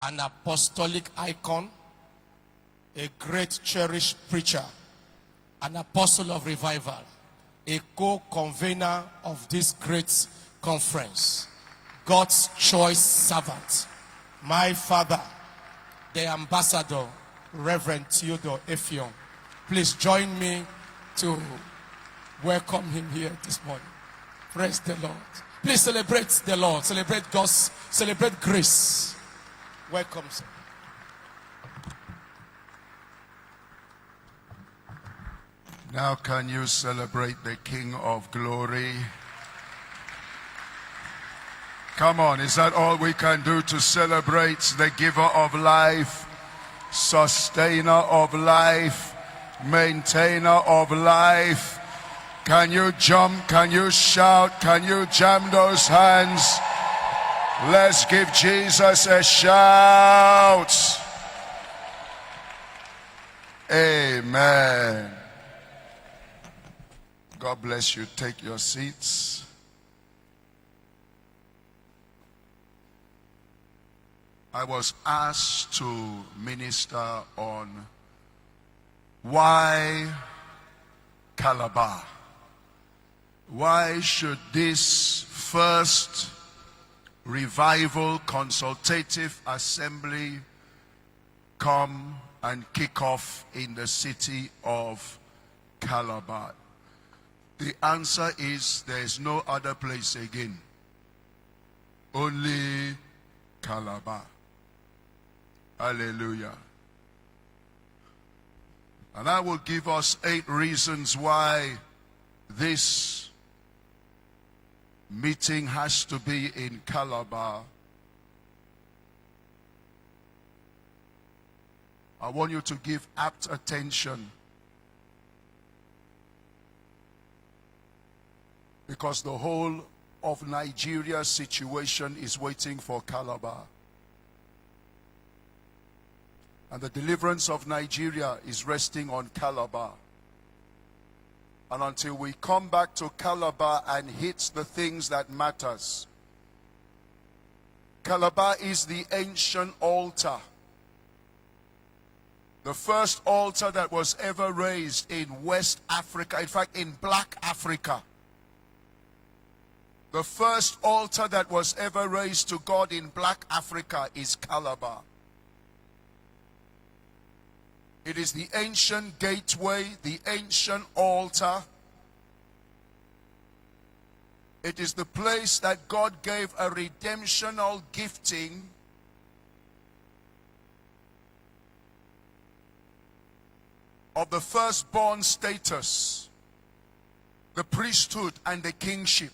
an apostolic icon, a great cherished preacher, an apostle of revival, a co-convener of this great conference, God's choice servant, my father, the ambassador, Reverend THEODORE EFFIONG. Please join me to welcome him here this morning. Praise the Lord. Please celebrate the Lord. Celebrate God's, celebrate grace. Welcome, sir. Now can you celebrate the King of Glory? Come on, is that all we can do to celebrate the giver of life, sustainer of life, maintainer of life? Can you jump? Can you shout? Can you jam those hands? Let's give Jesus a shout. Amen. God bless you. Take your seats. I was asked to minister on why Calabar. Why should this first revival consultative assembly come and kick off in the city of Calabar? The answer is there is no other place again. Only Calabar. Hallelujah. And I will give us 8 reasons why this meeting has to be in Calabar. I want you to give apt attention, because the whole of Nigeria's situation is waiting for Calabar. And the deliverance of Nigeria is resting on Calabar. And until we come back to Calabar and hit the things that matters. Calabar is the ancient altar. The first altar that was ever raised in West Africa, in fact in Black Africa. The first altar that was ever raised to God in Black Africa is Calabar. It is the ancient gateway, the ancient altar. It is the place that God gave a redemptional gifting of the firstborn status, the priesthood and the kingship.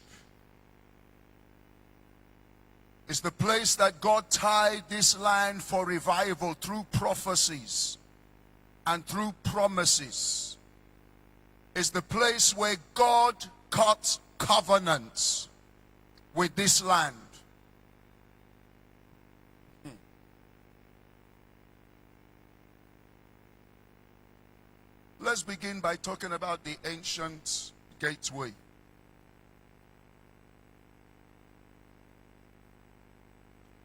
It's the place that God tied this land for revival through prophecies and through promises. Is the place where God cut covenants with this land. Let's begin by talking about the ancient gateway.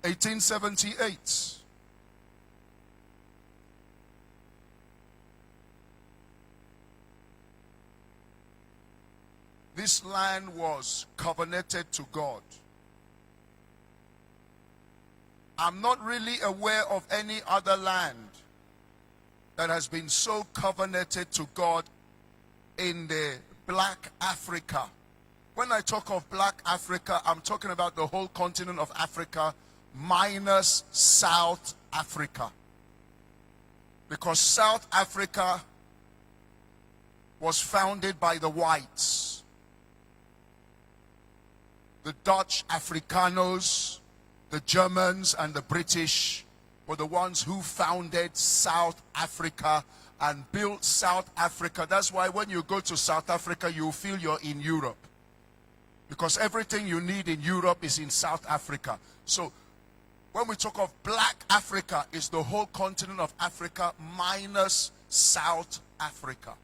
(1878). This land was covenanted to God. I'm not really aware of any other land that has been so covenanted to God in the Black Africa. When I talk of Black Africa, I'm talking about the whole continent of Africa minus South Africa. Because South Africa was founded by the whites. The Dutch Africanos, the Germans and the British were the ones who founded South Africa and built South Africa. That's why when you go to South Africa, you feel you're in Europe. Because everything you need in Europe is in South Africa. So when we talk of Black Africa, it's the whole continent of Africa minus South Africa.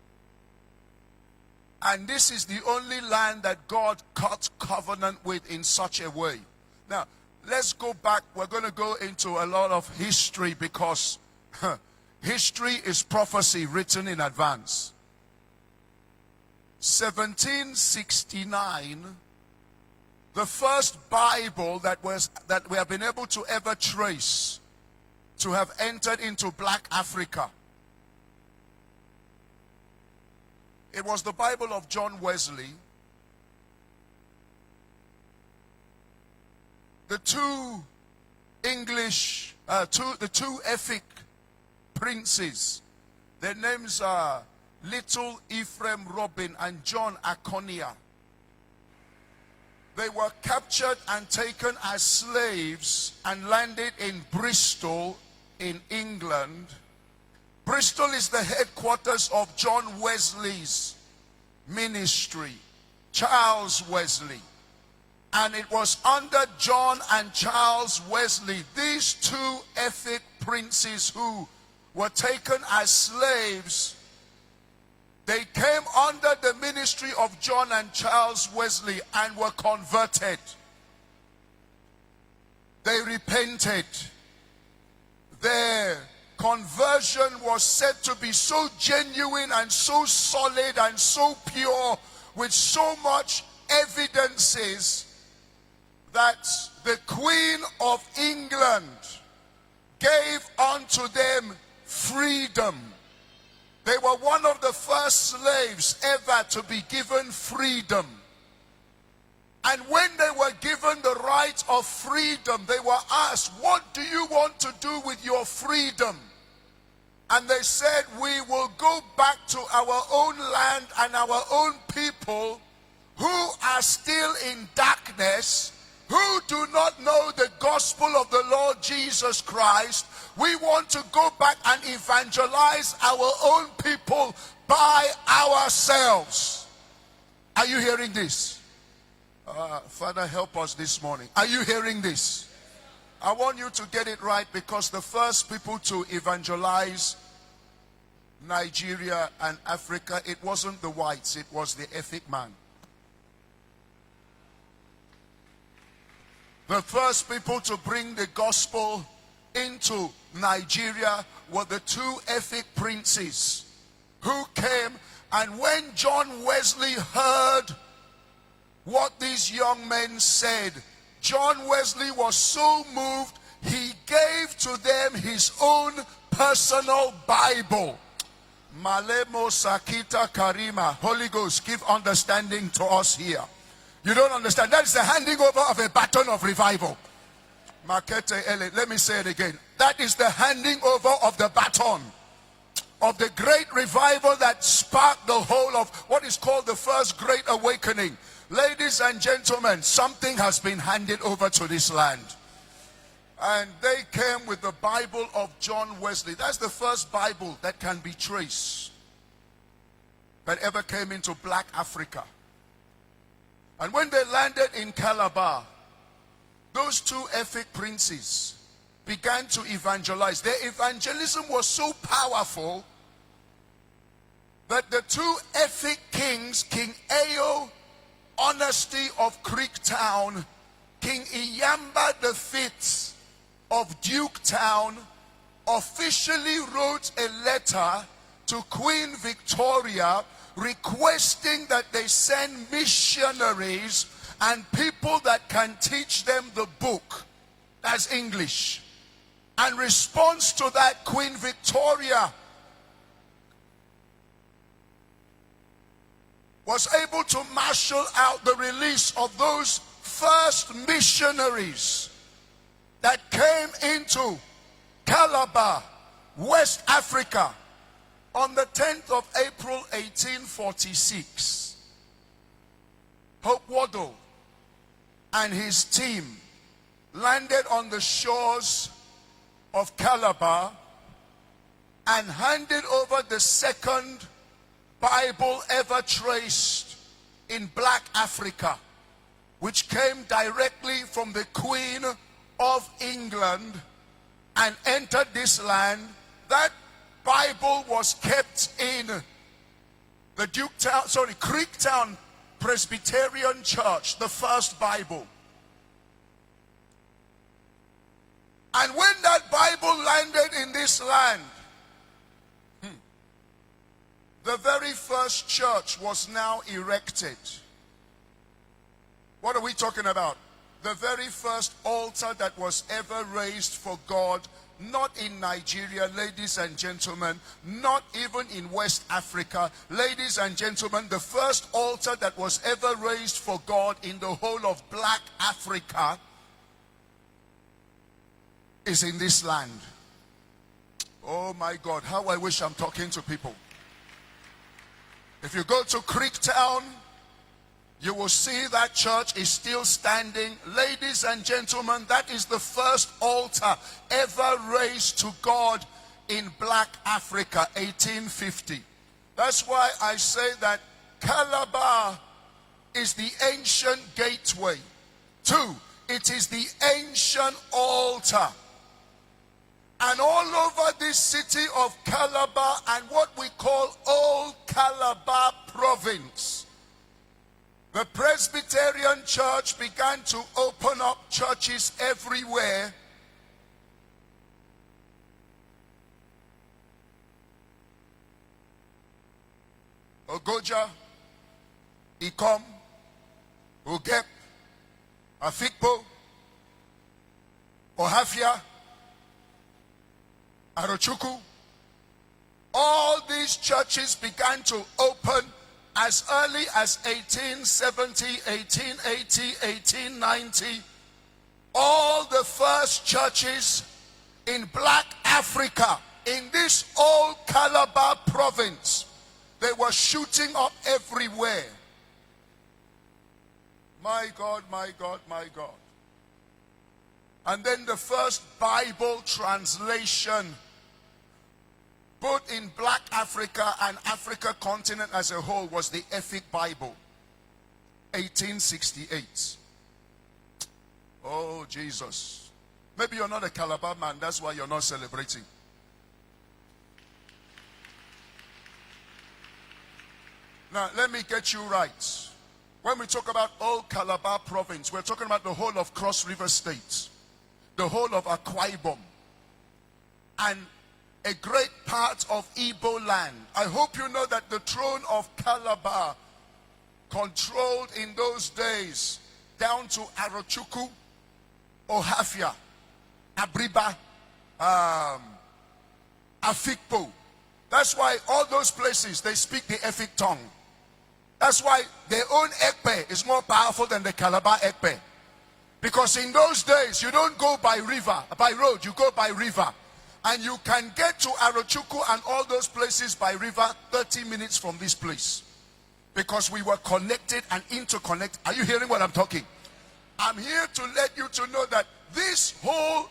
And this is the only land that God cut covenant with in such a way. Now, let's go back. We're going to go into a lot of history because history is prophecy written in advance. 1769, the first Bible that we have been able to ever trace to have entered into black Africa. It was the Bible of John Wesley. The two Effic princes, their names are Little Ephraim Robin and John Aconia. They were captured and taken as slaves and landed in Bristol in England. Bristol is the headquarters of John Wesley's ministry, Charles Wesley. And it was under John and Charles Wesley, these two Effic princes who were taken as slaves, they came under the ministry of John and Charles Wesley and were converted. They repented. Their conversion was said to be so genuine and so solid and so pure, with so much evidences, that the Queen of England gave unto them freedom. They were one of the first slaves ever to be given freedom. And when they were given the right of freedom, they were asked, what do you want to do with your freedom? And they said, we will go back to our own land and our own people who are still in darkness, who do not know the gospel of the Lord Jesus Christ. We want to go back and evangelize our own people by ourselves. Are you hearing this? Father, help us this morning. Are you hearing this? I want you to get it right, because the first people to evangelize Nigeria and Africa, it wasn't the whites, it was the Effic man. The first people to bring the gospel into Nigeria were the two Effic princes who came, and when John Wesley heard what these young men said, John Wesley was so moved, he gave to them his own personal Bible. Malemo Sakita Karima. Holy Ghost, give understanding to us here. You don't understand. That is the handing over of a baton of revival. Makete Ele. Let me say it again. That is the handing over of the baton of the great revival that sparked the whole of what is called the first great awakening. Ladies and gentlemen, something has been handed over to this land. And they came with the Bible of John Wesley. That's the first Bible that can be traced that ever came into black Africa. And when they landed in Calabar, those two Effic princes began to evangelize. Their evangelism was so powerful that the two Effic kings, King Ayo, Honesty of Creektown, King Iyamba V of Duketown, officially wrote a letter to Queen Victoria requesting that they send missionaries and people that can teach them the book, that's English. In response to that, Queen Victoria was able to marshal out the release of those first missionaries that came into Calabar, West Africa, on the 10th of April 1846. Hope Waddell and his team landed on the shores of Calabar and handed over the second Bible ever traced in black Africa, which came directly from the Queen of England and entered this land. That Bible was kept in the Creektown Presbyterian Church, the first Bible. And when that Bible landed in this land, the very first church was now erected. What are we talking about? The very first altar that was ever raised for God, not in Nigeria, ladies and gentlemen, not even in West Africa. Ladies and gentlemen, the first altar that was ever raised for God in the whole of Black Africa is in this land. Oh my God, how I wish I'm talking to people. If you go to Creektown, you will see that church is still standing. Ladies and gentlemen, that is the first altar ever raised to God in Black Africa, 1850. That's why I say that Calabar is the ancient gateway. 2, it is the ancient altar. And all over this city of Calabar and what we call Old Calabar province, the Presbyterian Church began to open up churches everywhere. Ogoja, Ikom, Ugep, Afikpo, Ohafia, Arochukwu. All these churches began to open as early as 1870, 1880, 1890. All the first churches in Black Africa, in this old Calabar province, they were shooting up everywhere. My God, my God, my God. And then the first Bible translation, both in Black Africa and Africa continent as a whole, was the EFFIONG Bible, 1868. Oh, Jesus. Maybe you're not a Calabar man, that's why you're not celebrating. Now, let me get you right. When we talk about Old Calabar province, we're talking about the whole of Cross River State, the whole of Akwa Ibom, and a great part of Igbo land. I hope you know that the throne of Calabar controlled in those days down to Arochukwu, Ohafia, Abriba, Afikpo. That's why all those places, they speak the Efik tongue. That's why their own Ekpe is more powerful than the Calabar Ekpe. Because in those days, you don't go by river, by road, you go by river. And you can get to Arochukwu and all those places by river 30 minutes from this place. Because we were connected and interconnected. Are you hearing what I'm talking? I'm here to let you to know that this whole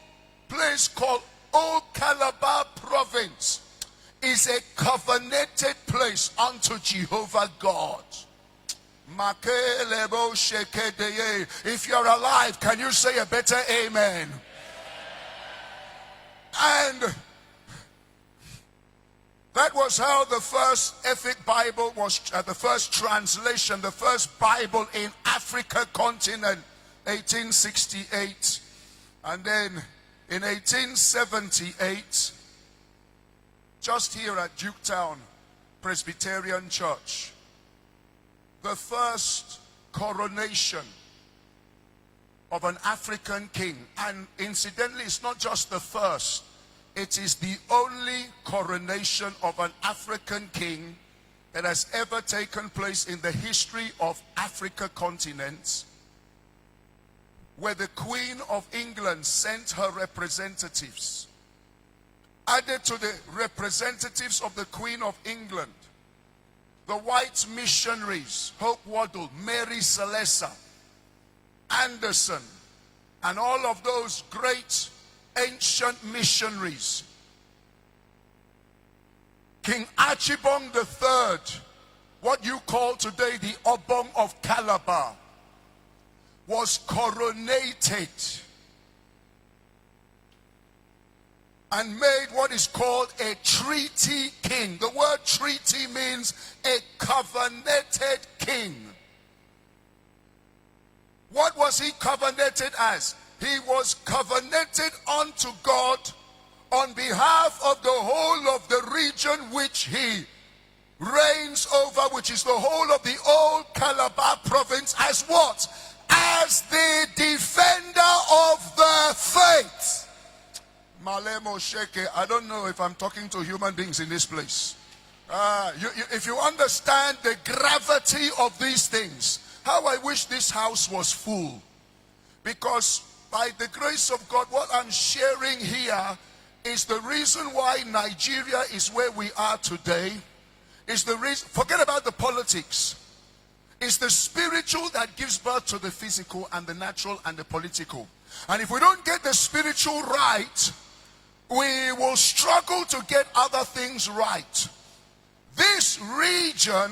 place called Old Calabar province is a covenanted place unto Jehovah God. If you're alive, can you say a better amen? And that was how the first EFFIONG Bible was, the first translation, the first Bible in Africa continent, 1868. And then in 1878, just here at Duketown Presbyterian Church, the first coronation of an African king. And incidentally, it's not just the first, it is the only coronation of an African king that has ever taken place in the history of Africa continent, where the Queen of England sent her representatives. Added to the representatives of the Queen of England, the white missionaries, Hope Waddell, Mary Celesta, Anderson, and all of those great ancient missionaries. King Archibong III, what you call today the Obong of Calabar, was coronated and made what is called a treaty king. The word treaty means a covenanted king. What was he covenanted as? he was covenanted unto God on behalf of the whole of the region which he reigns over, which is the whole of the old Calabar province, as what? As the defender of the faith. Malemo Sheke, I don't know if I'm talking to human beings in this place. If you understand the gravity of these things, how I wish this house was full. Because by the grace of God, what I'm sharing here is the reason why Nigeria is where we are today. Is the reason, forget about the politics. It's the spiritual that gives birth to the physical and the natural and the political. And if we don't get the spiritual right, we will struggle to get other things right. This region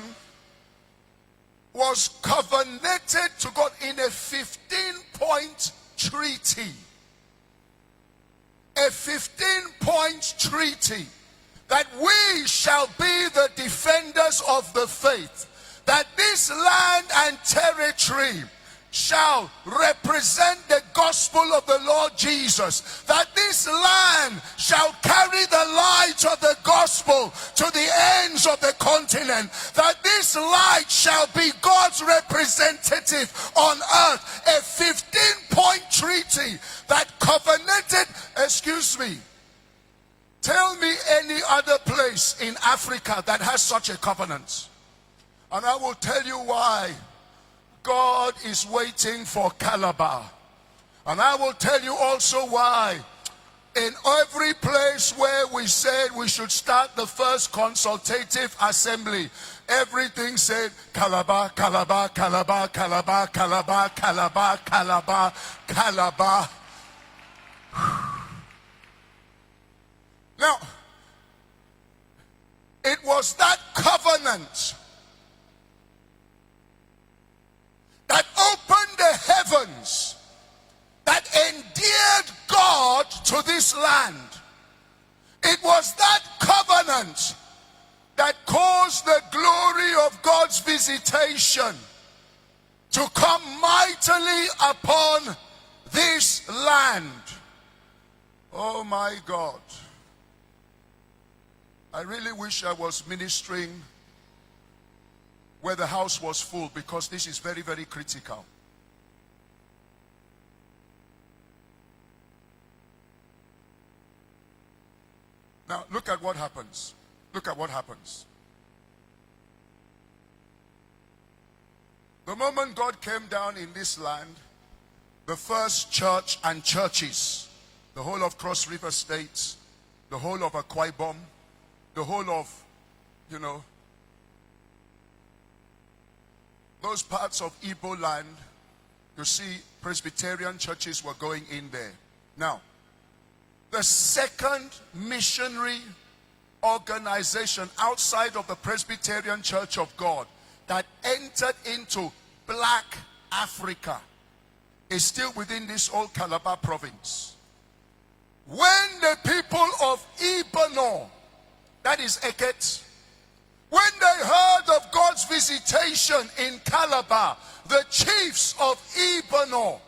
was covenanted to God in a 15-point treaty. A 15-point treaty that we shall be the defenders of the faith. That this land and territory shall represent the gospel of the Lord Jesus. That this land shall carry the light of the gospel to the ends of the continent. That this light shall be God's representative on earth. A 15-point treaty that covenanted, tell me any other place in Africa that has such a covenant. And I will tell you why. God is waiting for Calabar. And I will tell you also why. In every place where we said we should start the first consultative assembly, everything said Calabar, Calabar, Calabar, Calabar, Calabar, Calabar, Calabar, Calabar. Now, it was that covenant that opened the heavens, that endeared God to this land. It was that covenant that caused the glory of God's visitation to come mightily upon this land. Oh my God. I really wish I was ministering where the house was full, because this is very, very critical. Now, look at what happens. Look at what happens. The moment God came down in this land, the first church and churches, the whole of Cross River State, the whole of Akwa Ibom, the whole of, those parts of Igbo land, you see Presbyterian churches were going in there. Now, the second missionary organization outside of the Presbyterian Church of God that entered into Black Africa is still within this old Calabar province. When the people of Ibanor, that is Eket, when they heard of God's visitation in Calabar, the chiefs of Ibanor,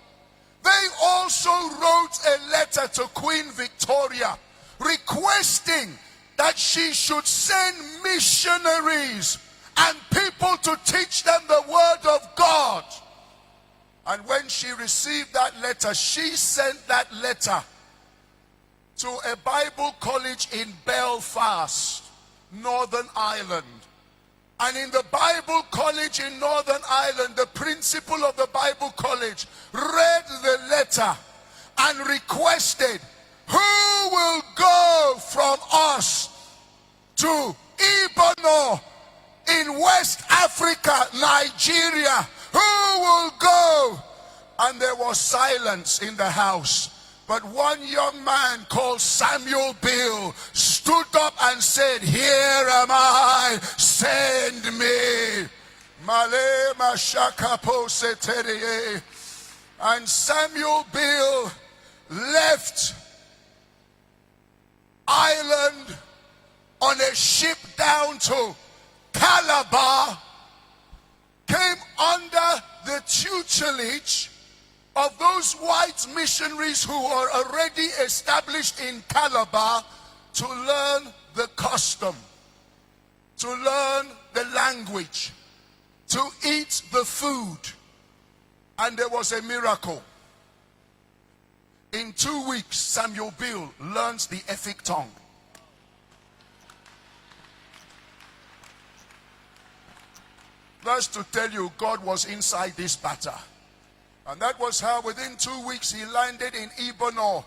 they also wrote a letter to Queen Victoria requesting that she should send missionaries and people to teach them the word of God. And when she received that letter, she sent that letter to a Bible college in Belfast, Northern Ireland. And in the Bible college in Northern Ireland, the principal of the Bible college read the letter and requested, who will go from us to Ibanor in West Africa, Nigeria? Who will go? And there was silence in the house. But one young man called Samuel Bill stood up and said, here am I, send me. And Samuel Bill left Ireland on a ship down to Calabar, came under the tutelage of those white missionaries who were already established in Calabar to learn the custom, to learn the language, to eat the food. And there was a miracle. In 2 weeks, Samuel Bill learns the Effic tongue. That's to tell you, God was inside this matter. And that was how within 2 weeks he landed in Ibanor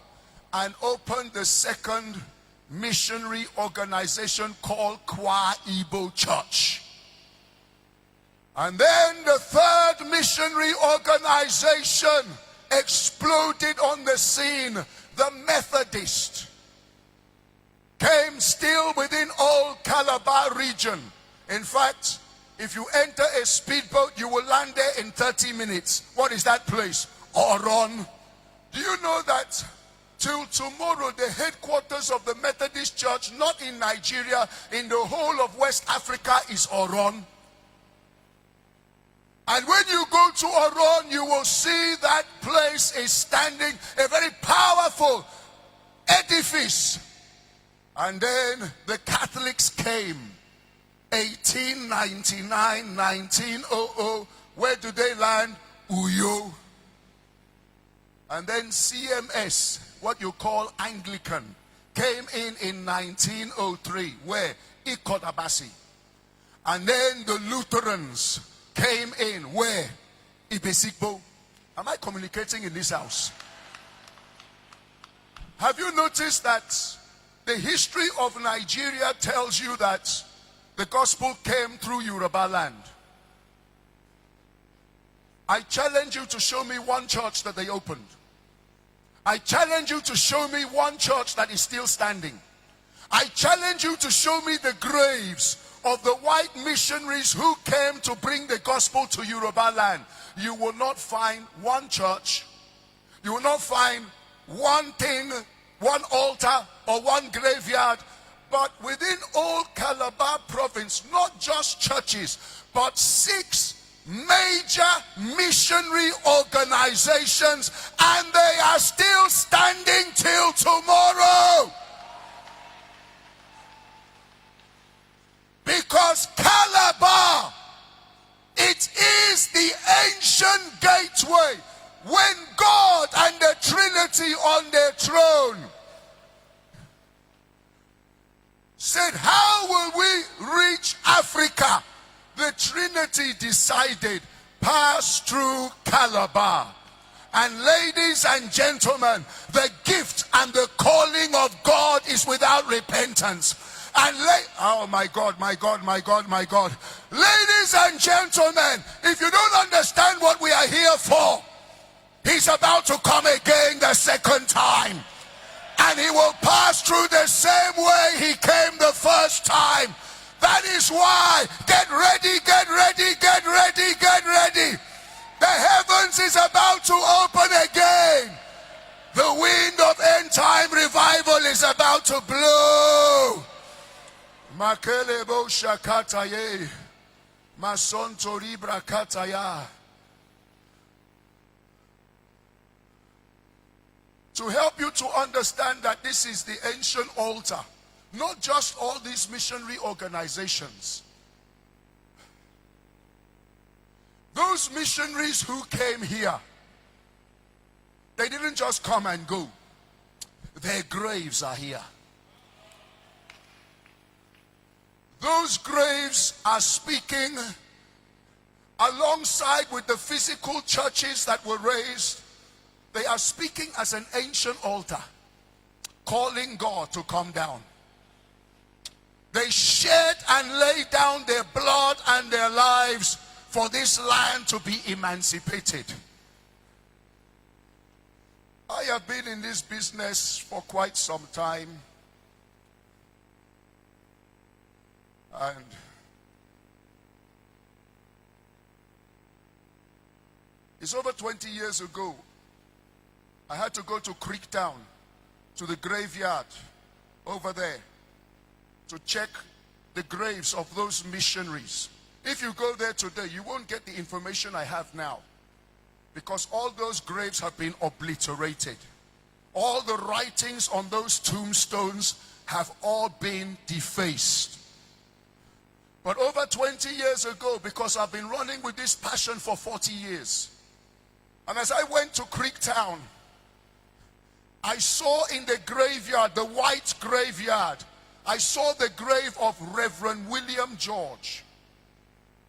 and opened the second missionary organization called Kwa Ibo Church. And then the third missionary organization exploded on the scene. The Methodist came still within old Calabar region. In fact, if you enter a speedboat, you will land there in 30 minutes. What is that place? Oron. Do you know that till tomorrow the headquarters of the Methodist Church, not in Nigeria, in the whole of West Africa, is Oron? And when you go to Oron, you will see that place is standing, a very powerful edifice. And then the Catholics came. 1899, 1900, where do they land? Uyo. And then CMS, what you call Anglican, came in 1903, where? Ikodabasi. And then the Lutherans came in, where? Ibesikbo. Am I communicating in this house? Have you noticed that the history of Nigeria tells you that the gospel came through Yoruba land? I challenge you to show me one church that they opened. I challenge you to show me one church that is still standing. I challenge you to show me the graves of the white missionaries who came to bring the gospel to Yoruba land. You will not find one church. You will not find one thing, one altar or one graveyard. But within all Calabar province, not just churches, but 6 major missionary organizations, and they are still standing till tomorrow. Because Calabar, it is the ancient gateway when God and the Trinity on their throne said, how will we reach Africa? The Trinity decided, pass through Calabar. And ladies and gentlemen, the gift and the calling of God is without repentance. And oh my God, my God, my God, my God. Ladies and gentlemen, if you don't understand what we are here for, he's about to come again the second time. And he will pass through the same way he came the first time. That is why, get ready, get ready, get ready, get ready. The heavens is about to open again. The wind of end time revival is about to blow. Makelebo shakataye. Masonto ribra kataya. To help you to understand that this is the ancient altar, not just all these missionary organizations. Those missionaries who came here, they didn't just come and go. Their graves are here. Those graves are speaking alongside with the physical churches that were raised. They are speaking as an ancient altar, calling God to come down. They shed and laid down their blood and their lives for this land to be emancipated. I have been in this business for quite some time. And it's over 20 years ago. I had to go to Creektown, to the graveyard over there, to check the graves of those missionaries. If you go there today, you won't get the information I have now. because all those graves have been obliterated. All the writings on those tombstones have all been defaced. But over 20 years ago, because I've been running with this passion for 40 years, and as I went to Creektown, I saw in the graveyard, the white graveyard, I saw the grave of Reverend William George,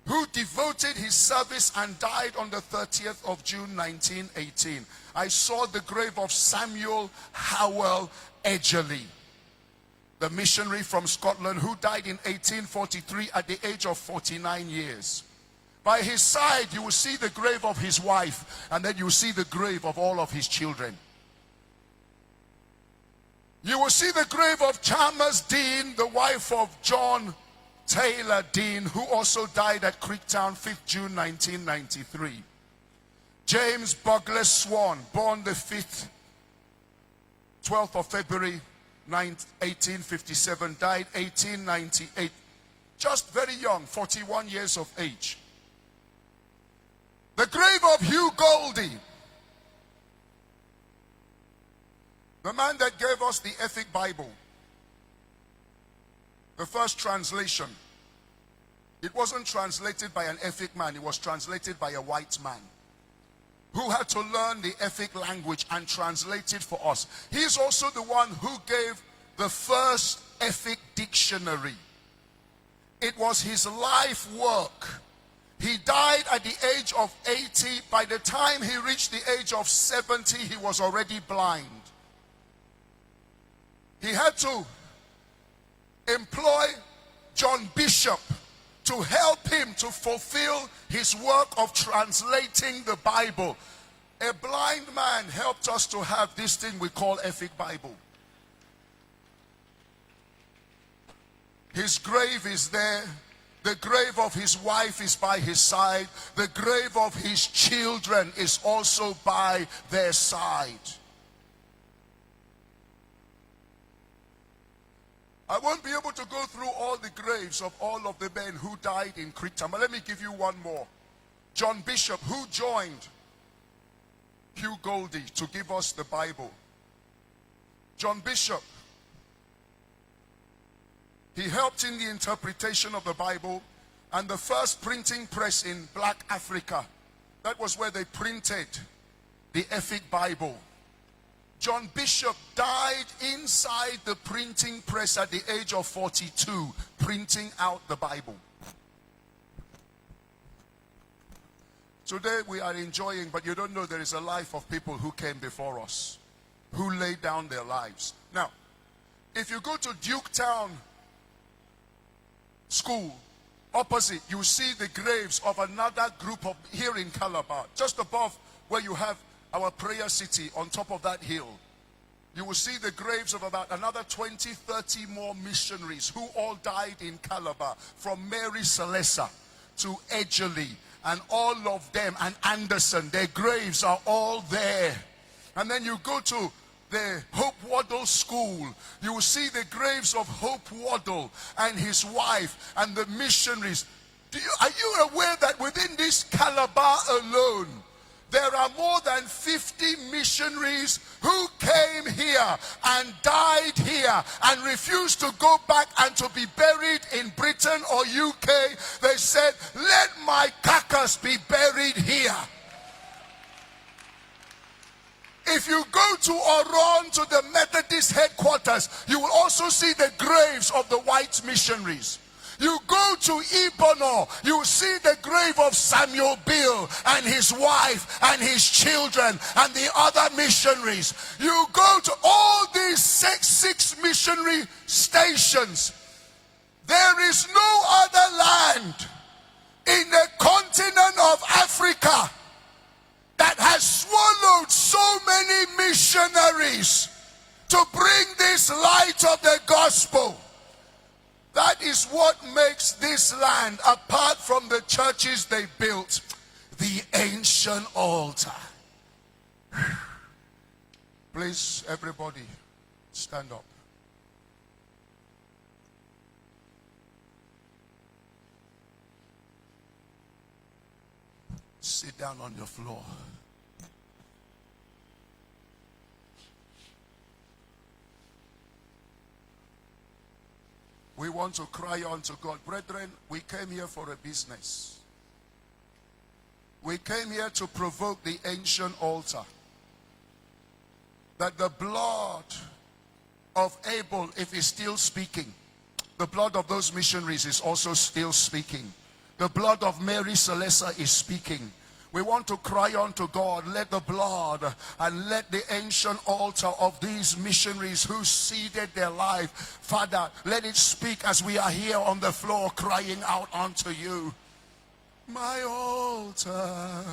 who devoted his service and died on the 30th of June 1918. I saw the grave of Samuel Howell Edgerly, the missionary from Scotland who died in 1843 at the age of 49 years. By his side, you will see the grave of his wife, and then you will see the grave of all of his children. You will see the grave of Chalmers Dean, the wife of John Taylor Dean, who also died at Creektown, 5th June 1993. James Bugler Swan, born the 12th of February 1857, died 1898. Just very young, 41 years of age. The grave of Hugh Goldie, the man that gave us the Ethic Bible, the first translation. It wasn't translated by an Ethic man, it was translated by a white man who had to learn the Ethic language and translate it for us. He's also the one who gave the first Ethic dictionary. It was his life work. He died at the age of 80. By the time he reached the age of 70, he was already blind. He had to employ John Bishop to help him to fulfill his work of translating the Bible. A blind man helped us to have this thing we call Ethic Bible. His grave is there. The grave of his wife is by his side. The grave of his children is also by their side. I won't be able to go through all the graves of all of the men who died in Creektown, but let me give you one more. John Bishop, who joined Hugh Goldie to give us the Bible. John Bishop, he helped in the interpretation of the Bible, and the first printing press in Black Africa, that was where they printed the Ethic Bible. John Bishop died inside the printing press at the age of 42, printing out the Bible. Today we are enjoying, but you don't know there is a life of people who came before us, who laid down their lives. Now, if you go to Duketown School, opposite, you see the graves of another group of, here in Calabar, just above where you have our prayer city on top of that hill. You will see the graves of about another 20, 30 more missionaries who all died in Calabar, from Mary Celessa to Edgerly and all of them, and Anderson. Their graves are all there. And then you go to the Hope Waddle School, you will see the graves of Hope Waddle and his wife and the missionaries. Are you aware that within this Calabar alone, there are more than 50 missionaries who came here and died here and refused to go back and to be buried in Britain or UK? They said, let my carcass be buried here. If you go to Oron, to the Methodist headquarters, you will also see the graves of the white missionaries. You go to Ibono, you see the grave of Samuel Bill and his wife and his children and the other missionaries. You go to all these six missionary stations. There is no other land in the continent of Africa that has swallowed so many missionaries to bring this light of the gospel. That is what makes this land, apart from the churches they built, the ancient altar. Please, everybody, stand up. Sit down on your floor. We want to cry unto God. Brethren, we came here for a business. We came here to provoke the ancient altar. That the blood of Abel, if he's still speaking, the blood of those missionaries is also still speaking. The blood of Mary Celesta is speaking. We want to cry unto God, let the blood and let the ancient altar of these missionaries who ceded their life, Father, let it speak as we are here on the floor crying out unto you. My altar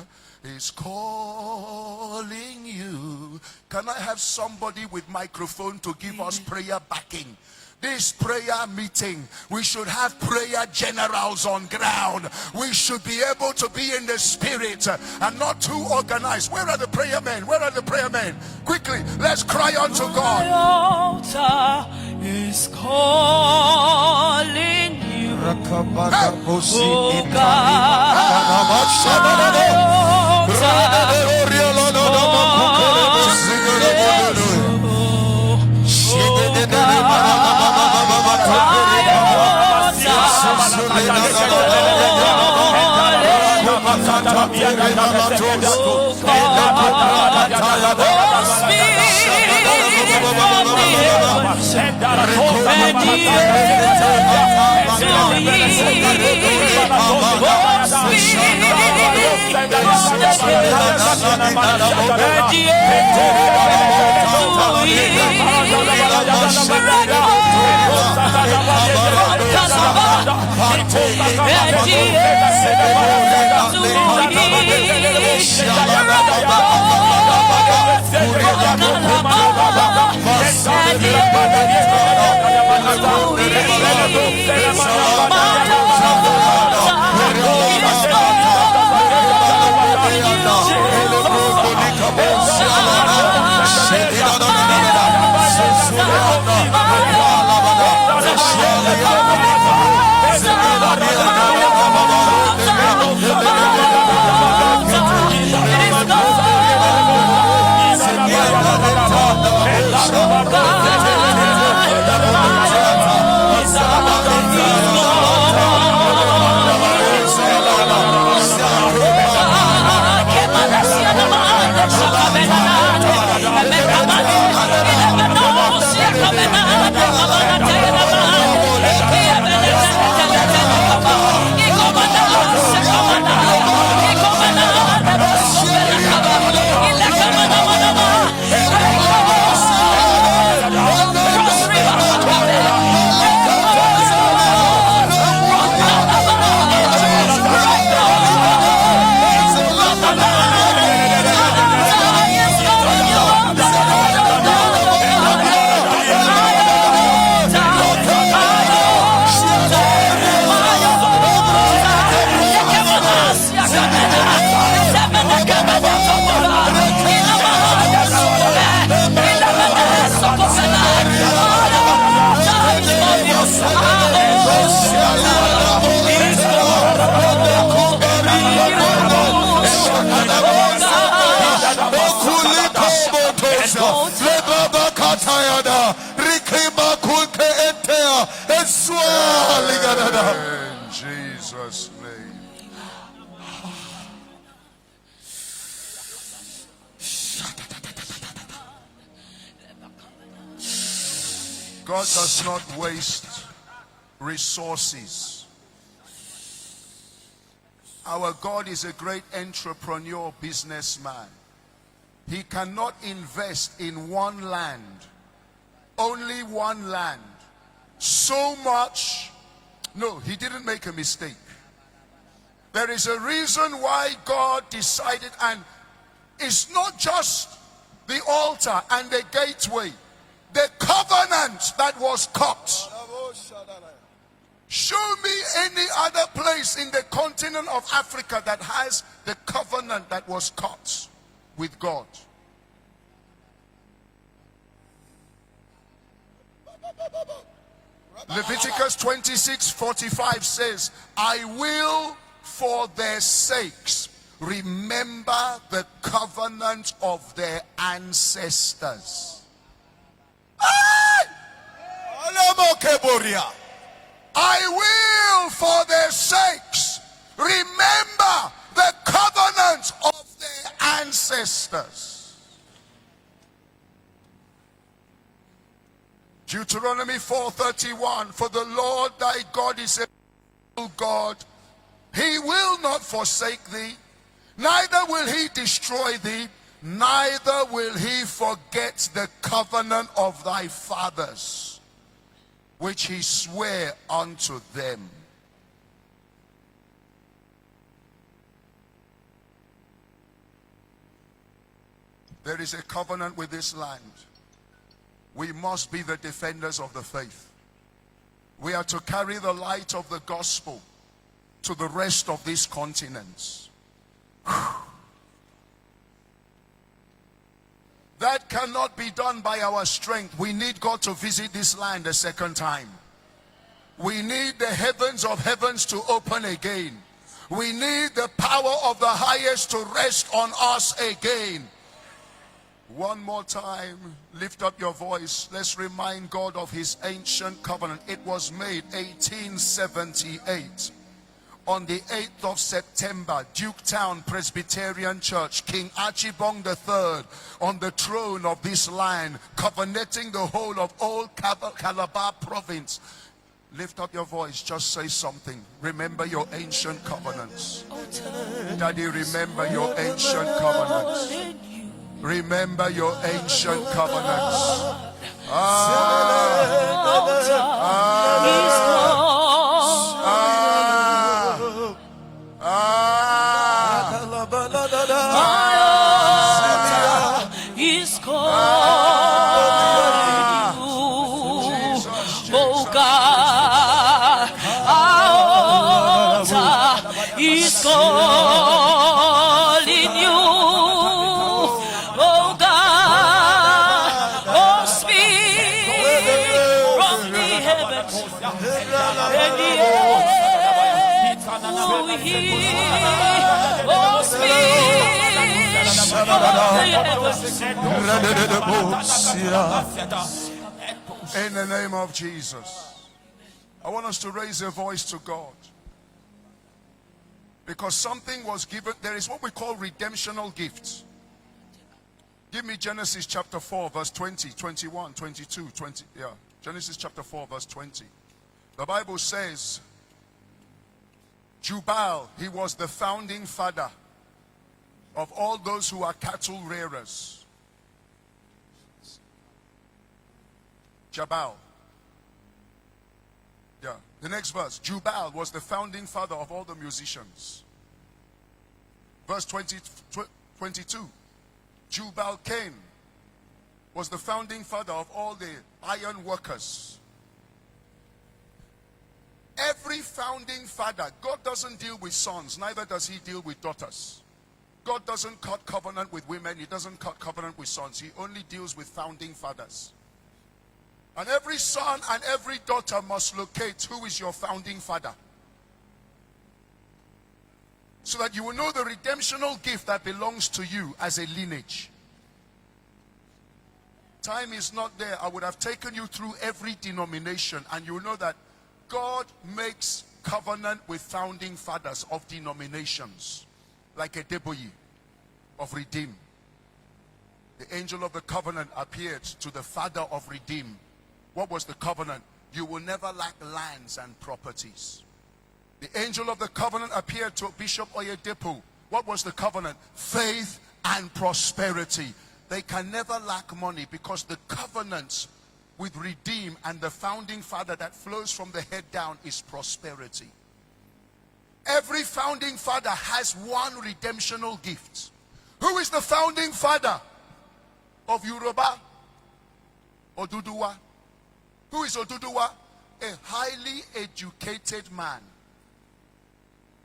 is calling you. Can I have somebody with microphone to give us prayer backing? This prayer meeting, we should have prayer generals on ground. We should be able to be in the spirit and not too organized. Where are the prayer men? Where are the prayer men? Quickly, let's cry unto God. My altar is calling you. Oh In Jesus' name. God does not waste resources. Our God is a great entrepreneur, businessman. He cannot invest in one land, only one land, so much. No, he didn't make a mistake. There is a reason why God decided, and it's not just the altar and the gateway, the covenant that was cut. Show me any other place in the continent of Africa that has the covenant that was cut with God. Leviticus 26:45 says, I will for their sakes remember the covenant of their ancestors. I will, for their sakes, remember the covenant of their ancestors. Deuteronomy 4:31, for the Lord thy God is a God. He will not forsake thee, neither will he destroy thee, neither will he forget the covenant of thy fathers, which he sware unto them. There is a covenant with this land. We must be the defenders of the faith. We are to carry the light of the gospel to the rest of these continents. That cannot be done by our strength. We need God to visit this land a second time. We need the heavens of heavens to open again. We need the power of the highest to rest on us again. One more time, lift up your voice. Let's remind God of his ancient covenant. It was made 1878. On the 8th of September, Duketown Presbyterian Church, King Archibong III, on the throne of this land, covenanting the whole of old Calabar province. Lift up your voice, just say something. Remember your ancient covenants. Daddy, remember your ancient covenants. Remember your ancient covenants. Is calling you, oh God. Our altar is calling you, oh God. Oh, speak from the heavens and the earth will hear. Oh, speak. In the name of Jesus, I want us to raise a voice to God, because something was given. There is what we call redemptional gifts. Give me Genesis chapter 4 verse 20, 21, 22, 20. Yeah, Genesis chapter 4 verse 20. The Bible says Jubal, he was the founding father of all those who are cattle rearers. Jabal. Yeah. The next verse. Jubal was the founding father of all the musicians. Verse 22. Jubal Cain was the founding father of all the iron workers. Every founding father, God doesn't deal with sons, neither does he deal with daughters. God doesn't cut covenant with women. He doesn't cut covenant with sons. He only deals with founding fathers. And every son and every daughter must locate who is your founding father, so that you will know the redemptional gift that belongs to you as a lineage. Time is not there. I would have taken you through every denomination, and you will know that God makes covenant with founding fathers of denominations, like a Deboye of Redeem. The angel of the covenant appeared to the father of Redeem. What was the covenant? You will never lack lands and properties. The angel of the covenant appeared to Bishop Oyedepo. What was the covenant? Faith and prosperity. They can never lack money, because the covenants with Redeem and the founding father that flows from the head down is prosperity. Every founding father has one redemptional gift. Who is the founding father of Yoruba? Oduduwa. Who is Oduduwa? A highly educated man.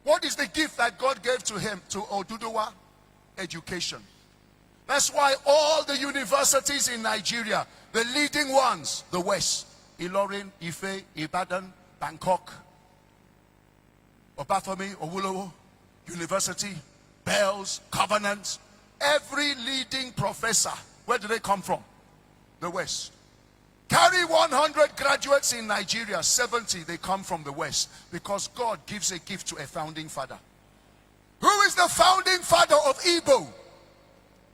What is the gift that God gave to him, to Oduduwa? Education. That's why all the universities in Nigeria, the leading ones, the West, Ilorin, Ife, Ibadan, Bangkok, Obafemi, Owolowo University, Bells, Covenant, every leading professor, where do they come from? The West. Carry 100 graduates in Nigeria, 70 they come from the West, because God gives a gift to a founding father. Who is the founding father of Igbo?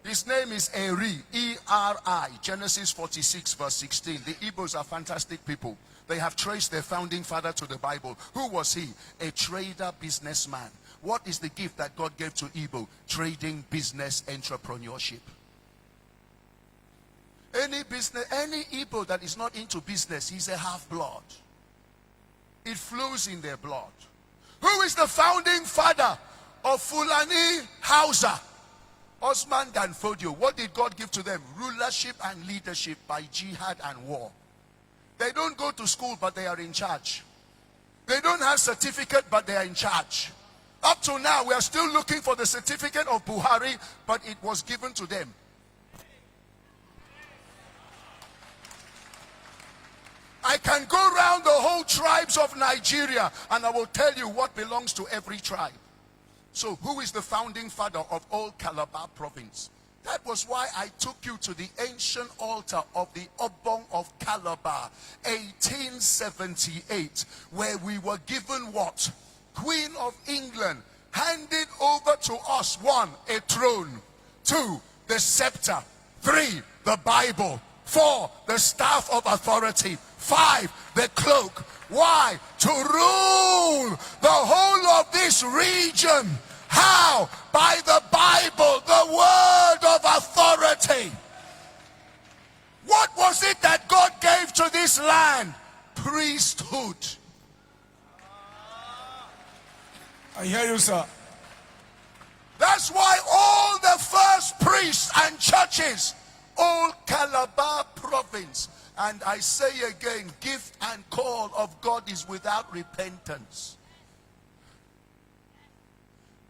His name is Eri, E-R-I, Genesis 46 verse 16. The Igbos are fantastic people. They have traced their founding father to the Bible. Who was he? A trader, businessman. What is the gift that God gave to Igbo? Trading, business, entrepreneurship. Any Igbo that is not into business, he's a half-blood. It flows in their blood. Who is the founding father of Fulani Hausa? Osman Dan Fodio. What did God give to them? Rulership and leadership by jihad and war. They don't go to school, but they are in charge. They don't have certificate, but they are in charge. Up to now, we are still looking for the certificate of Buhari, but it was given to them. I can go around the whole tribes of Nigeria, and I will tell you what belongs to every tribe. So who is the founding father of all Calabar province? That was why I took you to the ancient altar of the Obong of Calabar, 1878, where we were given what? Queen of England handed over to us, 1, a throne, 2, the scepter, 3, the Bible, 4, the staff of authority, 5, the cloak. Why? To rule the whole of this region. How? By the Bible, the word of authority. What was it that God gave to this land? Priesthood. I hear you, sir. That's why all the first priests and churches, all Calabar province, and I say again, gift and call of God is without repentance.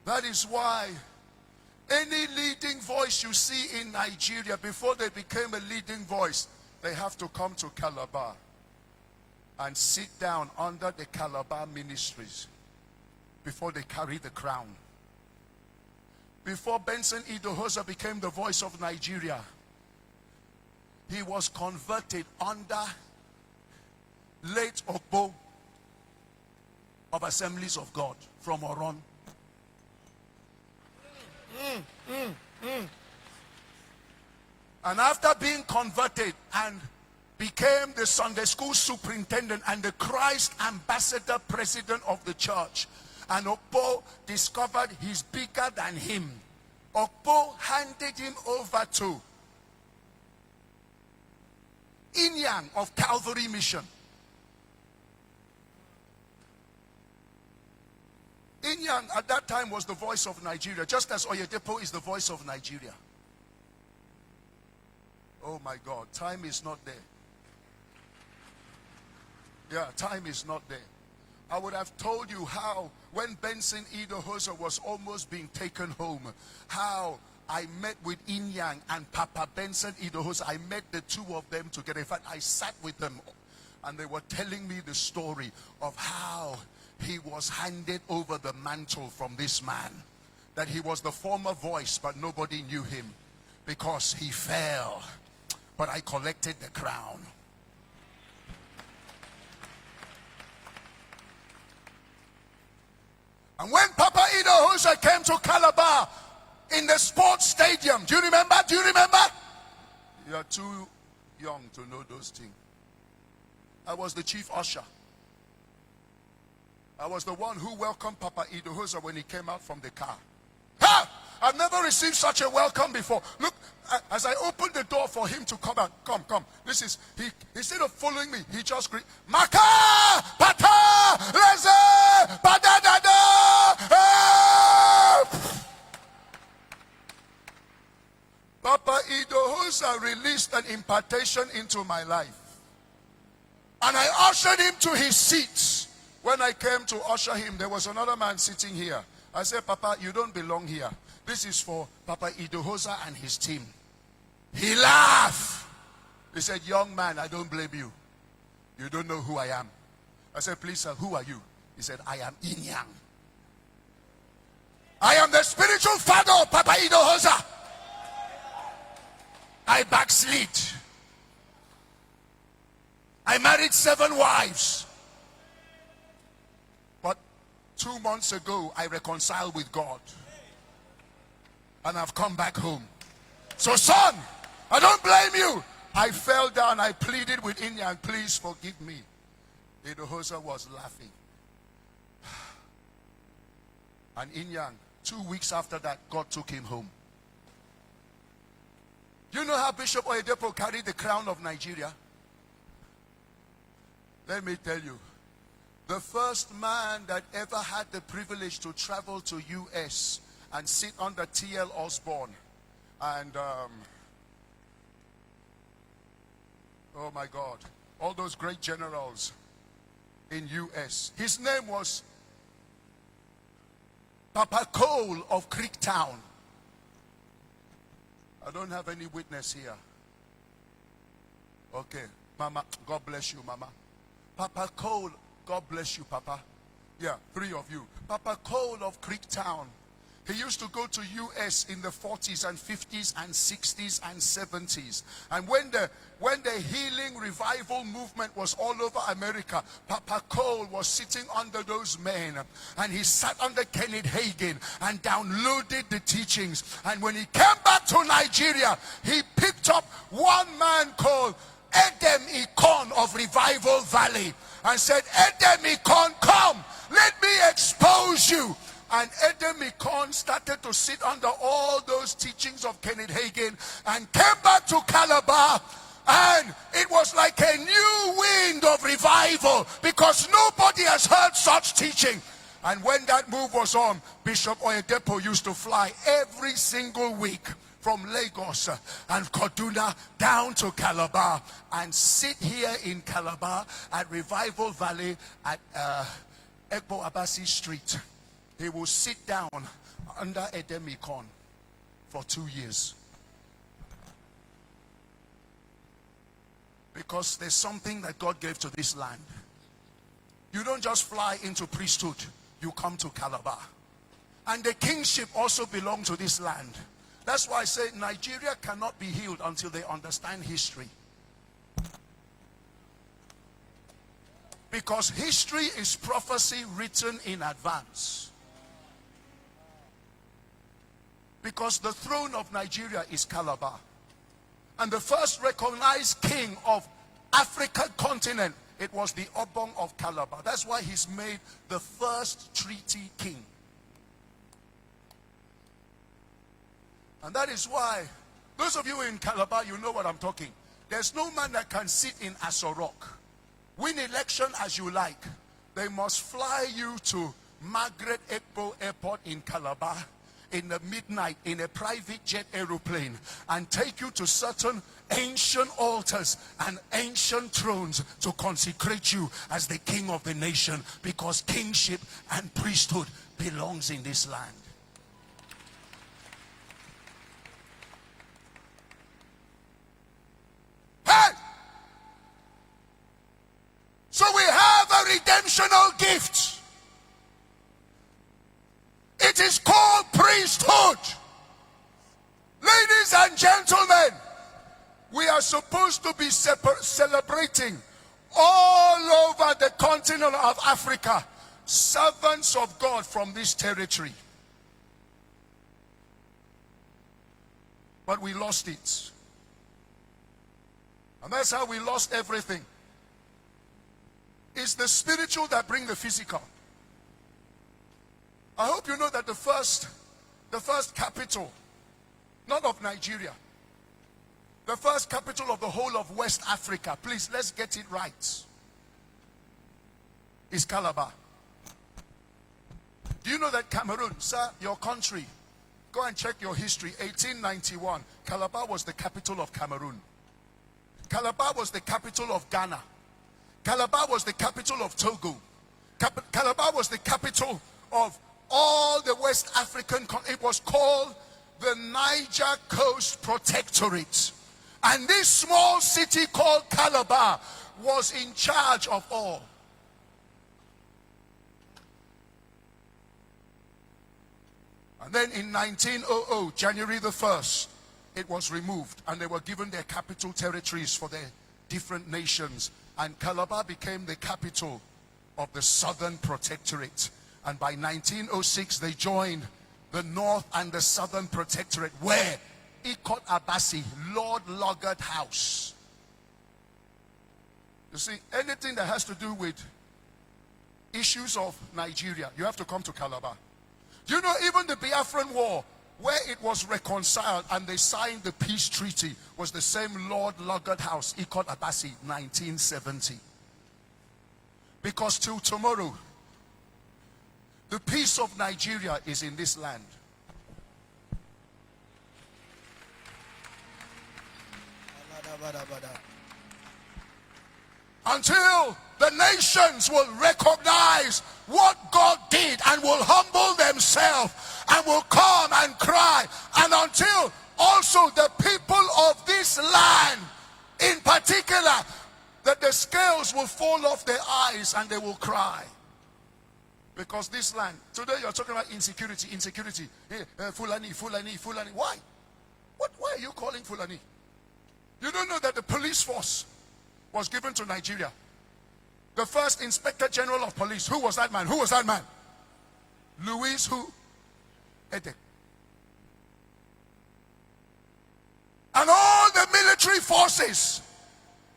That is why any leading voice you see in Nigeria, before they became a leading voice, they have to come to Calabar and sit down under the Calabar ministries before they carry the crown. Before Benson Idahosa became the voice of Nigeria, he was converted under late Okbo of Assemblies of God from Oron. And after being converted and became the Sunday school superintendent and the Christ ambassador president of the church, and Okpo discovered he's bigger than him, Okpo handed him over to Inyang of Calvary Mission. Inyang at that time was the voice of Nigeria, just as Oyedepo is the voice of Nigeria. Oh my God, time is not there. Yeah, time is not there. I would have told you how, when Benson Idahosa was almost being taken home, how I met with Inyang and Papa Benson Idahosa. I met the two of them together. In fact, I sat with them and they were telling me the story of how he was handed over the mantle from this man. That he was the former voice, but nobody knew him because he fell. But I collected the crown. And when Papa Idahosa came to Calabar in the sports stadium, do you remember? Do you remember? You are too young to know those things. I was the chief usher. I was the one who welcomed Papa Idahosa when he came out from the car. Ha! I've never received such a welcome before. Look, as I opened the door for him to come out, come. This is, instead of following me, he just greeted, Maka! Pata! Leze! Badadada! Papa Idahosa released an impartation into my life. And I ushered him to his seat. When I came to usher him, there was another man sitting here. I said, Papa, you don't belong here. This is for Papa Idahosa and his team. He laughed. He said, young man, I don't blame you. You don't know who I am. I said, please, sir, who are you? He said, I am Inyang. I am the spiritual father of Papa Idahosa. I backslid. I married 7 wives. But 2 months ago, I reconciled with God. And I've come back home. So son, I don't blame you. I fell down. I pleaded with India, please forgive me. Idohosa was laughing. And Inyan, 2 weeks after that, God took him home. You know how Bishop Oyedepo carried the crown of Nigeria? Let me tell you. The first man that ever had the privilege to travel to US and sit under T.L. Osborne and oh my God, all those great generals in US. His name was Papa Cole of Creektown. I don't have any witness here. Okay, Mama, God bless you, Mama. Papa Cole, God bless you, Papa. Yeah, 3 of you. Papa Cole of Creektown. He used to go to US in the 40s and 50s and 60s and 70s. And when the healing revival movement was all over America, Papa Cole was sitting under those men. And he sat under Kenneth Hagin and downloaded the teachings. And when he came back to Nigeria, he picked up one man called Edem Ikon of Revival Valley and said, Edem Ikon, come, let me expose you. And Edem Ikon started to sit under all those teachings of Kenneth Hagin and came back to Calabar. And it was like a new wind of revival because nobody has heard such teaching. And when that move was on, Bishop Oyedepo used to fly every single week from Lagos and Kaduna down to Calabar and sit here in Calabar at Revival Valley at Ekbo Abasi Street. He will sit down under Edem Ikon for 2 years. Because there's something that God gave to this land. You don't just fly into priesthood, you come to Calabar. And the kingship also belongs to this land. That's why I say Nigeria cannot be healed until they understand history. Because history is prophecy written in advance. Because the throne of Nigeria is Calabar. And the first recognized king of African continent, it was the Obong of Calabar. That's why he's made the first treaty king. And that is why, those of you in Calabar, you know what I'm talking. There's no man that can sit in Aso Rock, win election as you like. They must fly you to Margaret Ekpo Airport in Calabar in the midnight in a private jet aeroplane and take you to certain ancient altars and ancient thrones to consecrate you as the king of the nation, because kingship and priesthood belongs in this land. Hey! So we have a redemptional gift. It is called priesthood. Ladies and gentlemen, we are supposed to be celebrating all over the continent of Africa servants of God from this territory. But we lost it. And that's how we lost everything. It's the spiritual that brings the physical. I hope you know that the first capital, not of Nigeria, the first capital of the whole of West Africa, please, let's get it right, is Calabar. Do you know that Cameroon, sir, your country, go and check your history, 1891, Calabar was the capital of Cameroon. Calabar was the capital of Ghana. Calabar was the capital of Togo. Calabar was the capital of all the West African, it was called the Niger Coast Protectorate. And this small city called Calabar was in charge of all. And then in 1900, January the 1st, it was removed and they were given their capital territories for their different nations And Calabar became the capital of the Southern Protectorate. And by 1906, they joined the North and the Southern Protectorate, where Ikot Abasi, Lord Lugard House. You see, anything that has to do with issues of Nigeria, you have to come to Calabar. You know, even the Biafran War, where it was reconciled and they signed the peace treaty, was the same Lord Lugard House, Ikot Abasi, 1970. Because till tomorrow, the peace of Nigeria is in this land. Until the nations will recognize what God did and will humble themselves and will come and cry, and until also the people of this land in particular, that the scales will fall off their eyes and they will cry. Because this land, today you're talking about insecurity. Fulani. Why? Why are you calling Fulani? You don't know that the police force was given to Nigeria. The first Inspector General of Police, who was that man? Louis who? Ede. And all the military forces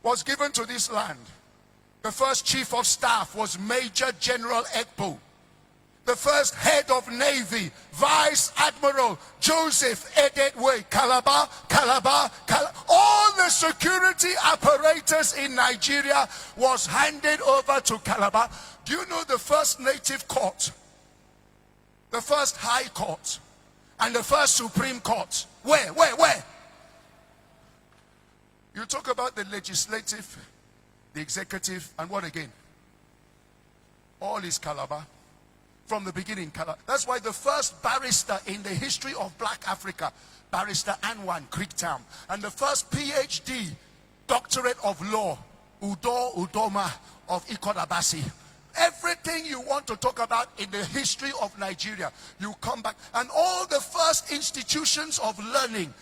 was given to this land. The first Chief of Staff was Major General Ekpo. The first Head of Navy, Vice Admiral Joseph Edetwe, Calabar. All the security apparatus in Nigeria was handed over to Calabar. Do you know the first native court, the first high court, and the first Supreme Court? Where? You talk about the legislative, the executive, and what again? All is Calabar. From the beginning, Calabar. That's why the first barrister in the history of Black Africa, Barrister Anwan Creektown, and the first PhD, Doctorate of Law, Udoma of Ikot Abasi. Everything you want to talk about in the history of Nigeria, you come back. And all the first institutions of learning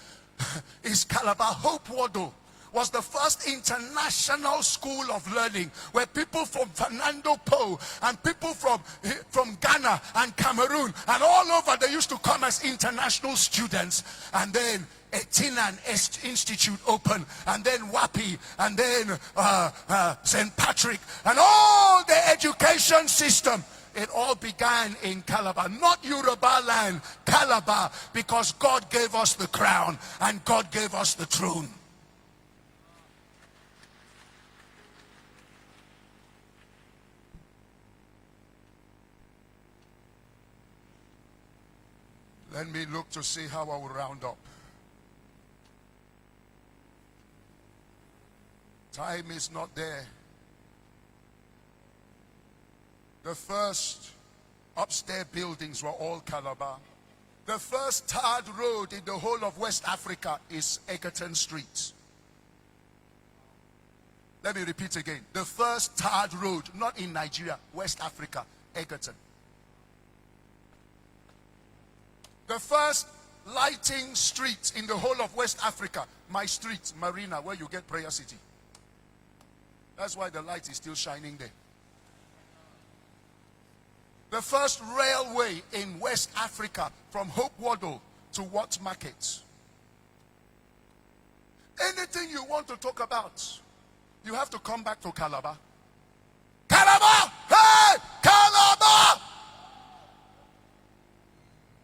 is Calabar. Hope Wado was the first international school of learning, where people from Fernando Po and people from Ghana and Cameroon and all over, they used to come as international students. And then Etinan Institute opened, and then WAPI, and then St. Patrick, and all the education system. It all began in Calabar, not Yoruba land, Calabar, because God gave us the crown and God gave us the throne. Let me look to see how I will round up. Time is not there. The first upstairs buildings were all Calabar. The first tarred road in the whole of West Africa is Egerton Street. Let me repeat again. The first tarred road, not in Nigeria, West Africa, Egerton. The first lighting street in the whole of West Africa, my street, Marina, where you get Prayer City. That's why the light is still shining there. The first railway in West Africa, from Hope Wado to Wat Market. Anything you want to talk about, you have to come back to Calabar. Calabar! Hey! Calabar!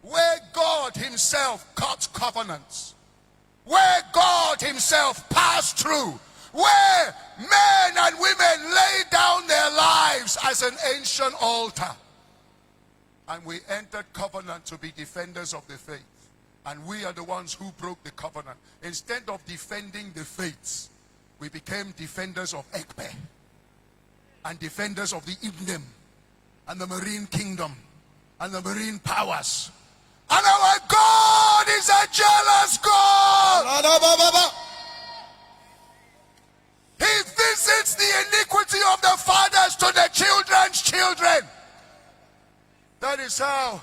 Where God himself cut covenants, where God himself passed through, where men and women laid down their lives as an ancient altar. And we entered covenant to be defenders of the faith. And we are the ones who broke the covenant. Instead of defending the faiths, we became defenders of Ekpe, and defenders of the Ibnem, and the marine kingdom, and the marine powers. And our God is a jealous God. He visits the iniquity of the fathers to the children's children. That is how,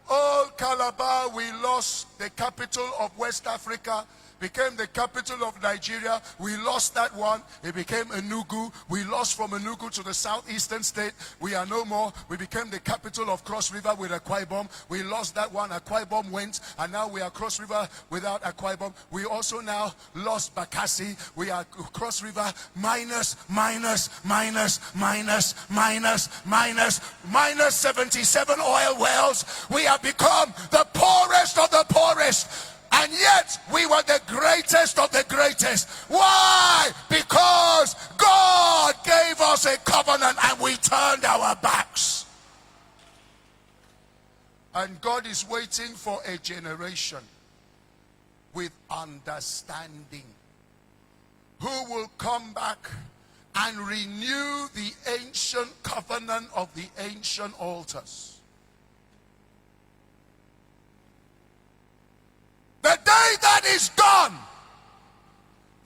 old Calabar, we lost the capital of West Africa, became the capital of Nigeria. We lost that one. It became Enugu. We lost from Enugu to the southeastern state. We are no more. We became the capital of Cross River with Akwa Ibom. We lost that one. Akwa Ibom went, and now we are Cross River without Akwa Ibom. We also now lost Bakassi. We are Cross River minus 77 oil wells. We have become the poorest of the poorest. And yet, we were the greatest of the greatest. Why? Because God gave us a covenant and we turned our backs. And God is waiting for a generation with understanding who will come back and renew the ancient covenant of the ancient altars. The day that is done,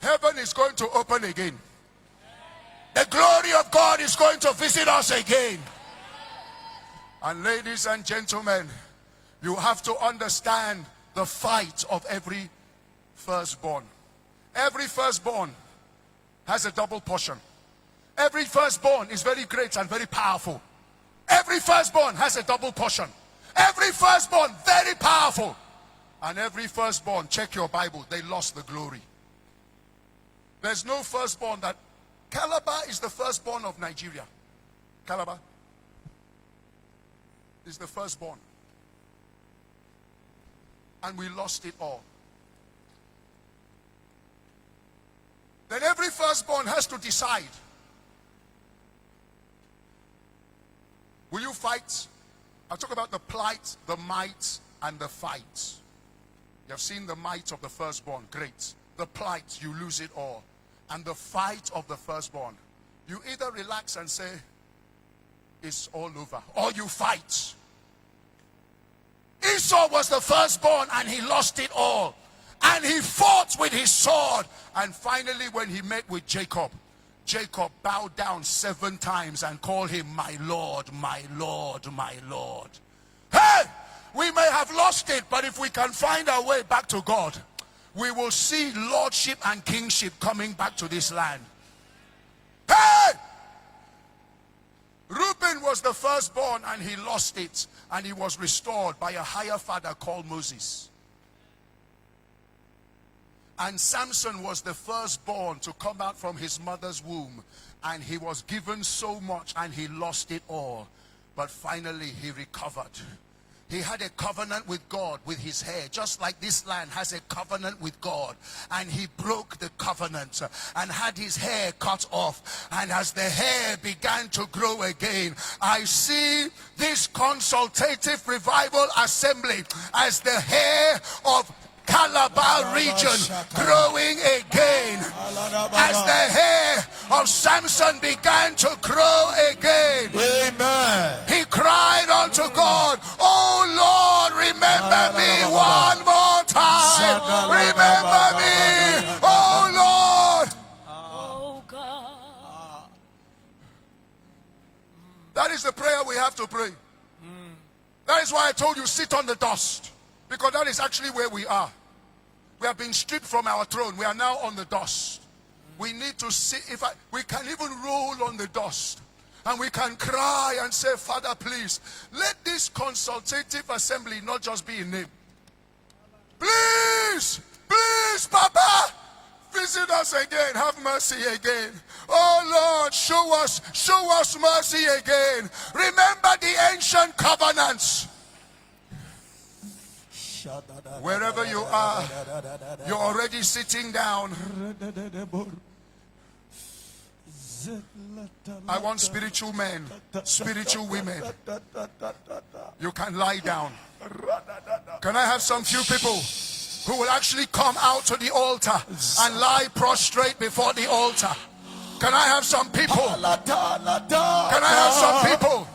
heaven is going to open again. The glory of God is going to visit us again. And ladies and gentlemen, you have to understand the fight of every firstborn. Every firstborn has a double portion. Every firstborn is very great and very powerful. Every firstborn has a double portion. Every firstborn very powerful. And every firstborn, check your Bible, they lost the glory. There's no firstborn that... Calabar is the firstborn of Nigeria. Calabar is the firstborn. And we lost it all. Then every firstborn has to decide. Will you fight? I'll talk about the plight, the might, and the fight. You have seen the might of the firstborn, great. The plight, you lose it all. And the fight of the firstborn, you either relax and say, it's all over, or you fight. Esau was the firstborn and he lost it all. And he fought with his sword. And finally when he met with Jacob, Jacob bowed down 7 times and called him my Lord, my Lord, my Lord. Hey! We may have lost it, but if we can find our way back to God, we will see lordship and kingship coming back to this land. Hey! Reuben was the firstborn and he lost it, and he was restored by a higher father called Moses. And Samson was the firstborn to come out from his mother's womb, and he was given so much and he lost it all, but finally he recovered. He had a covenant with God with his hair, just like this land has a covenant with God. And he broke the covenant and had his hair cut off. And as the hair began to grow again, I see this consultative revival assembly as the hair of Calabar region growing again, as the hair of Samson began to grow again. Amen. He cried unto God, oh Lord, remember me one more time. Remember me, oh Lord. Oh God. That is the prayer we have to pray. That is why I told you, sit on the dust. Because that is actually where we are. We have been stripped from our throne. We are now on the dust. We need to see if we can even roll on the dust. And we can cry and say, Father, please, let this consultative assembly not just be in name. Please, please, Papa, visit us again. Have mercy again. Oh Lord, show us mercy again. Remember the ancient covenants. Wherever you are, you're already sitting down. I want spiritual men, spiritual women. You can lie down. Can I have some few people who will actually come out to the altar and lie prostrate before the altar? Can I have some people? Can I have some people?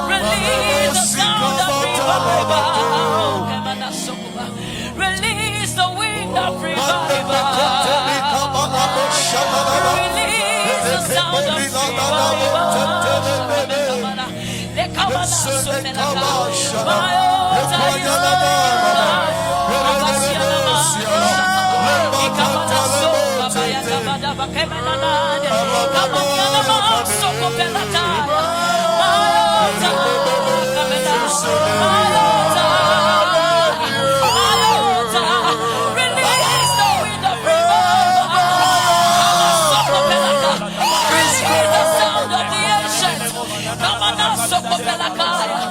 Release the sound of revival. Release the wind of revival. Release the sound of your children are calling you.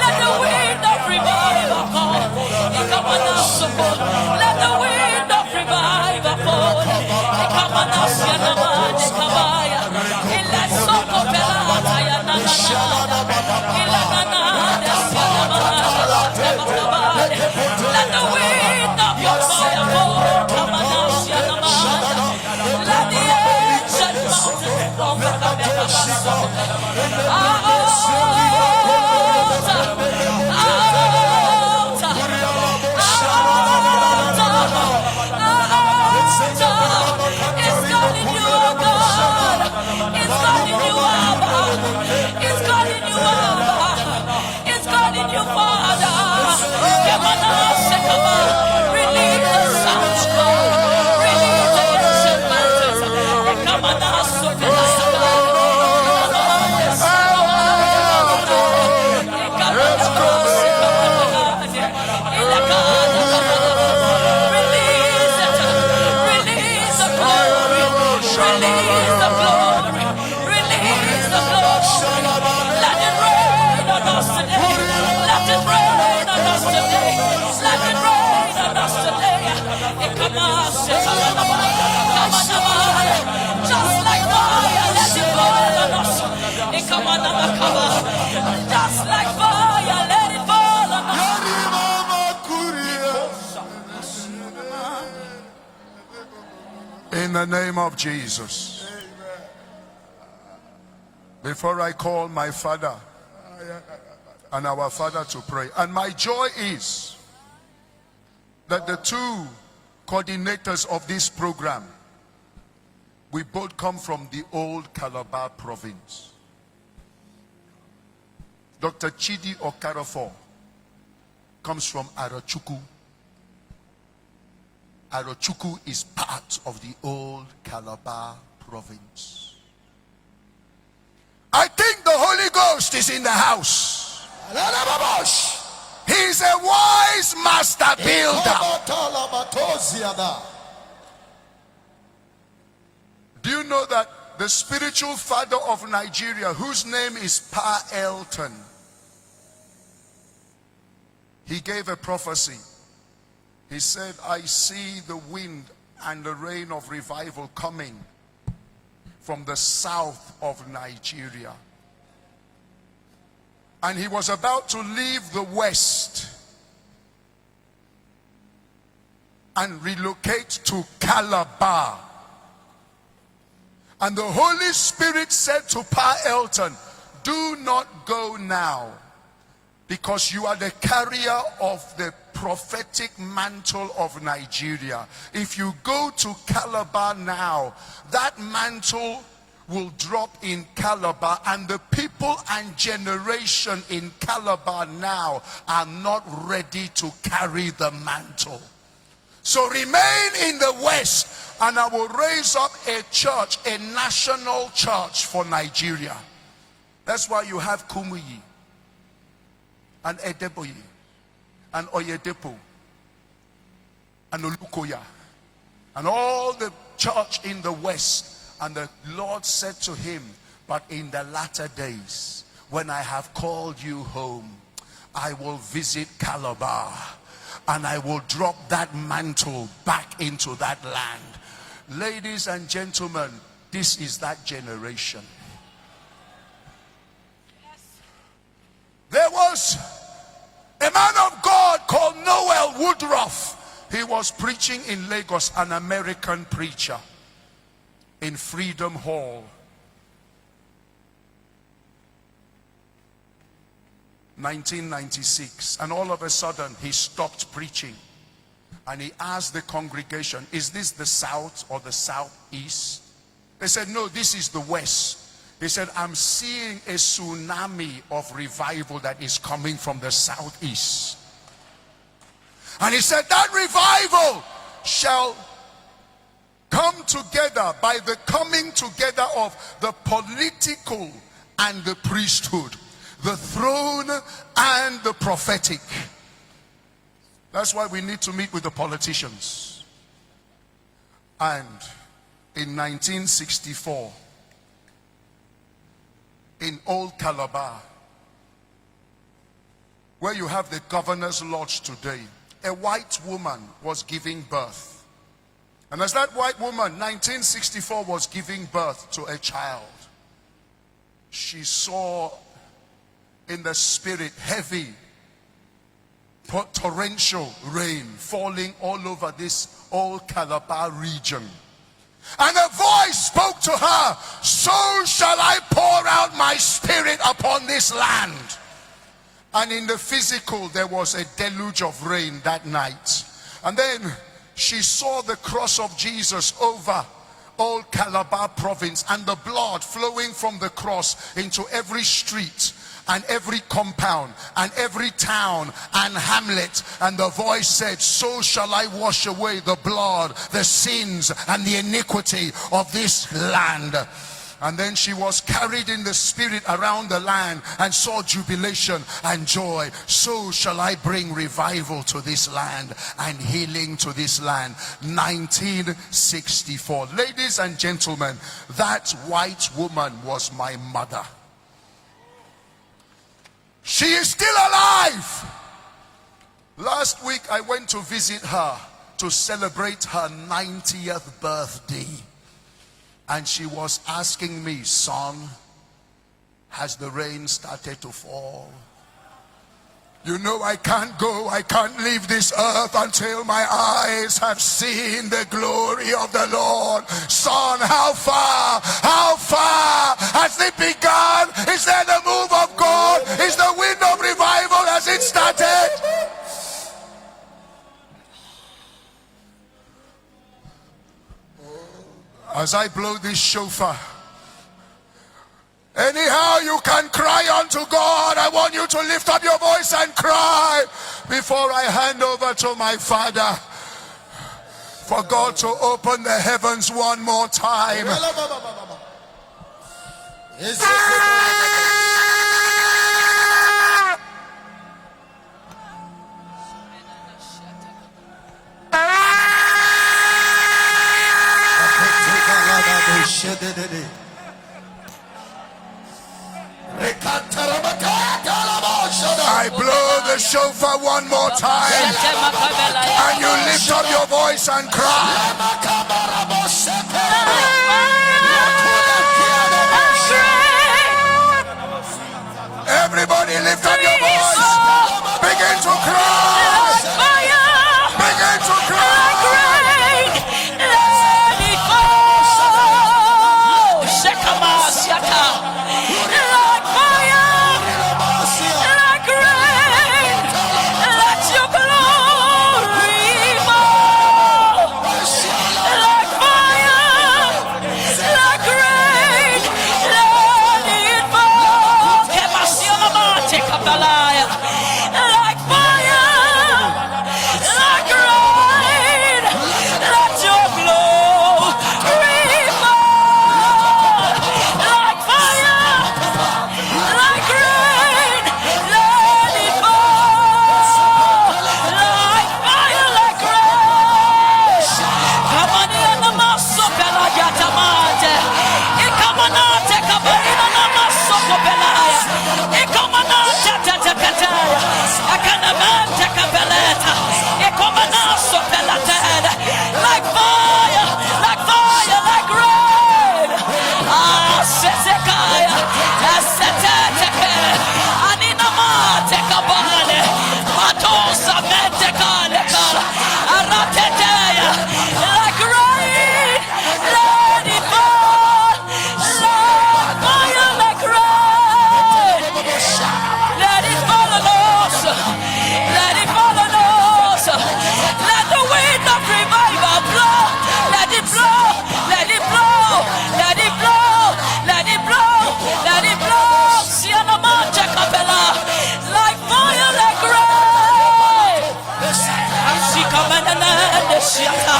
Let the wind of revival fall. Let the wind of revival fall. Let the wind of your fire fall. Let the ancient mountain fall. Just like fire, let it fall on us. Just like fire, let it fall on us. In the name of Jesus. Before I call my father and our father to pray, and my joy is that the two coordinators of this program, we both come from the old Calabar province. Dr. Chidi Okarafo comes from Arachuku. Arachuku is part of the old Calabar province. I think the Holy Ghost is in the house. He's a wise master builder. Do you know that the spiritual father of Nigeria, whose name is Pa Elton, he gave a prophecy. He said, I see the wind and the rain of revival coming from the south of Nigeria. And he was about to leave the west and relocate to Calabar. And the Holy Spirit said to Pa Elton, do not go now, because you are the carrier of the prophetic mantle of Nigeria. If you go to Calabar now, that mantle will drop in Calabar, and the people and generation in Calabar now are not ready to carry the mantle. So remain in the West, and I will raise up a church, a national church for Nigeria. That's why you have Kumuyi and Edeboyi and Oyedepo and Olukoya and all the church in the West. And the Lord said to him, but in the latter days, when I have called you home, I will visit Calabar, and I will drop that mantle back into that land. Ladies and gentlemen, this is that generation. There was a man of God called Noel Woodruff. He was preaching in Lagos, an American preacher, in Freedom Hall. 1996, and all of a sudden he stopped preaching, and he asked the congregation, is this the South or the Southeast? They said, no, this is the West. He said, I'm seeing a tsunami of revival that is coming from the Southeast. And he said, that revival shall come together by the coming together of the political and the priesthood, the throne and the prophetic. That's why we need to meet with the politicians. And in 1964, in Old Calabar, where you have the governor's lodge today, a white woman was giving birth. And as that white woman, 1964, was giving birth to a child, she saw in the spirit heavy, torrential rain falling all over this Old Calabar region. And a voice spoke to her, so shall I pour out my spirit upon this land. And in the physical, there was a deluge of rain that night. And then she saw the cross of Jesus over Old Calabar province, and the blood flowing from the cross into every street and every compound and every town and hamlet. And the voice said, so shall I wash away the blood, the sins and the iniquity of this land. And then she was carried in the spirit around the land and saw jubilation and joy. So shall I bring revival to this land and healing to this land. 1964. Ladies and gentlemen, that white woman was my mother. She is still alive. Last week I went to visit her to celebrate her 90th birthday. And she was asking me, son, has the rain started to fall? You know, I can't leave this earth until my eyes have seen the glory of the Lord. Son, how far has it begun? Is there the move of God? Is the wind of revival, has it started? As I blow this shofar, anyhow you can cry unto God. I want you to lift up your voice and cry before I hand over to my Father, for God to open the heavens one more time. I blow the shofar one more time, and you lift up your voice and cry. Everybody lift up your voice. Begin to cry. Begin to cry. Belaya, like fire, like rain, let your glory fall, like fire, like rain, let it fall, like fire, like rain. Come on in the maso pelaya tamate, come on out, take a barina na maso pelaya, come on out, tatapetaya, I can imagine take a beleta, come on out, so pelated, like fire, like rain. Ah, Setekaya, Seteteke, Aninama, take a bale, Matosa, Metekaleka, Aratetea, like rain, let it fall, like fire, like rain, let it fall on us, let it fall on us, let the wind of revival blow, let it blow, let it blow, let it blow, let it blow, let it blow, Siena Mancha Capella, like fire, like rain. She come and Siata,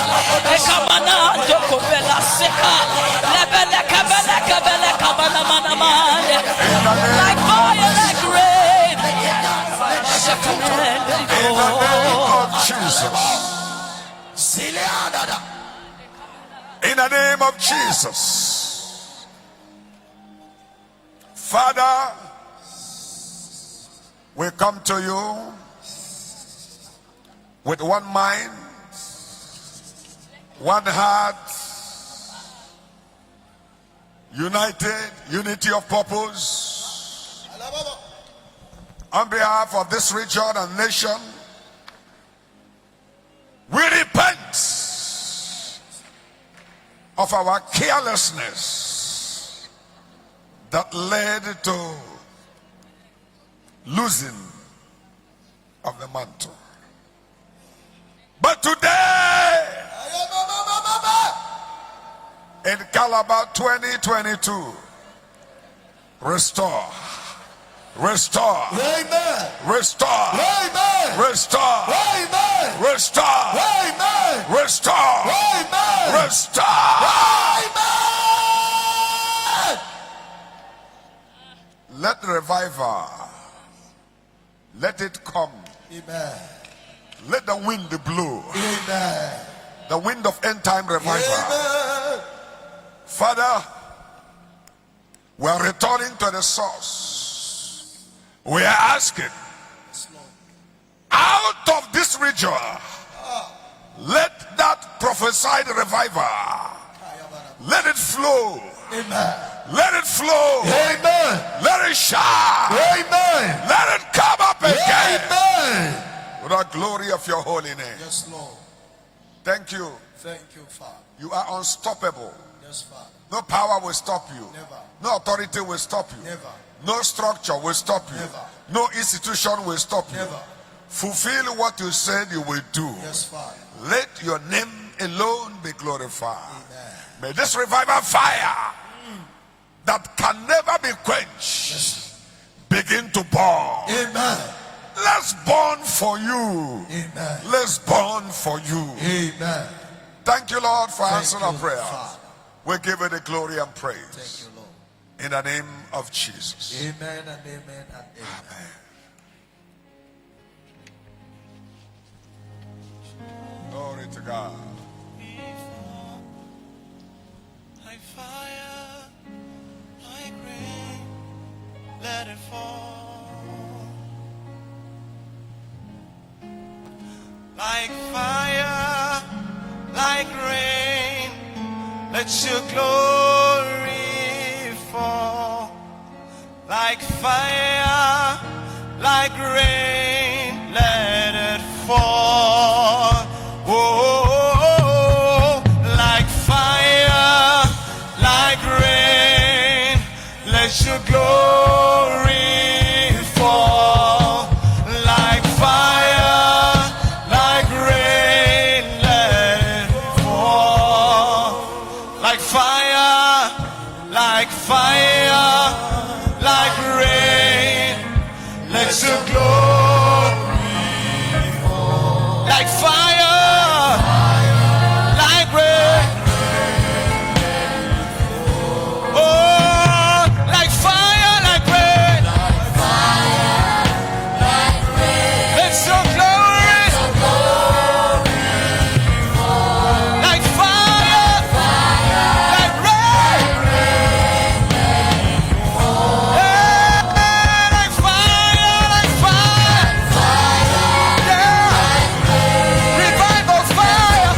Ekamana, Docopella Seca, Lebele Cabella Cabella Cabana Manamane, like fire, like rain. In the name of Jesus. In the name of Jesus. Father, we come to you with one mind, one heart, united, unity of purpose. On behalf of this region and nation, we repent of our carelessness that led to losing of the mantle. But today, in Calabar 2022, restore. Restore. Amen. Restore. Amen. Restore. Amen. Restore. Amen. Restore. Amen. Restore. Amen. Let the revival, let it come. Amen. Let the wind blow. Amen. The wind of end time revival. Amen. Father, we are returning to the source. We are asking, out of this region, let that prophesied revival, let it flow. Amen. Let it flow. Amen. Let it shine. Amen. Let it come up again. Amen. With the glory of your holy name. Yes, Lord. Thank you. Thank you, Father. You are unstoppable. Yes, Father. No power will stop you. Never. No authority will stop you. Never. No structure will stop you. Never. No institution will stop you. Never. Fulfill what you said you will do. Yes, Father. Let your name alone be glorified. Amen. May this revival fire that can never be quenched begin to burn. Amen. Let's burn for you. Amen. Let's burn for you. Amen. Thank you, Lord, for answering our you, prayer. Father. We give you the glory and praise. Thank you, Lord. In the name of Jesus. Amen and amen and amen. Glory to God. Like fire, like rain, let it fall. Like fire, like rain, let your glory fall. Like fire, like rain, let it fall. Oh, like fire, like rain, let your glory fall. Like fire, like rain, let it fall. Like fire, like rain, let let your glory fall. Like fire, like rain. Oh, like fire, like rain. Let your glory, like fire, like rain. Yeah, like fire, like fire. Yeah. Revival fire.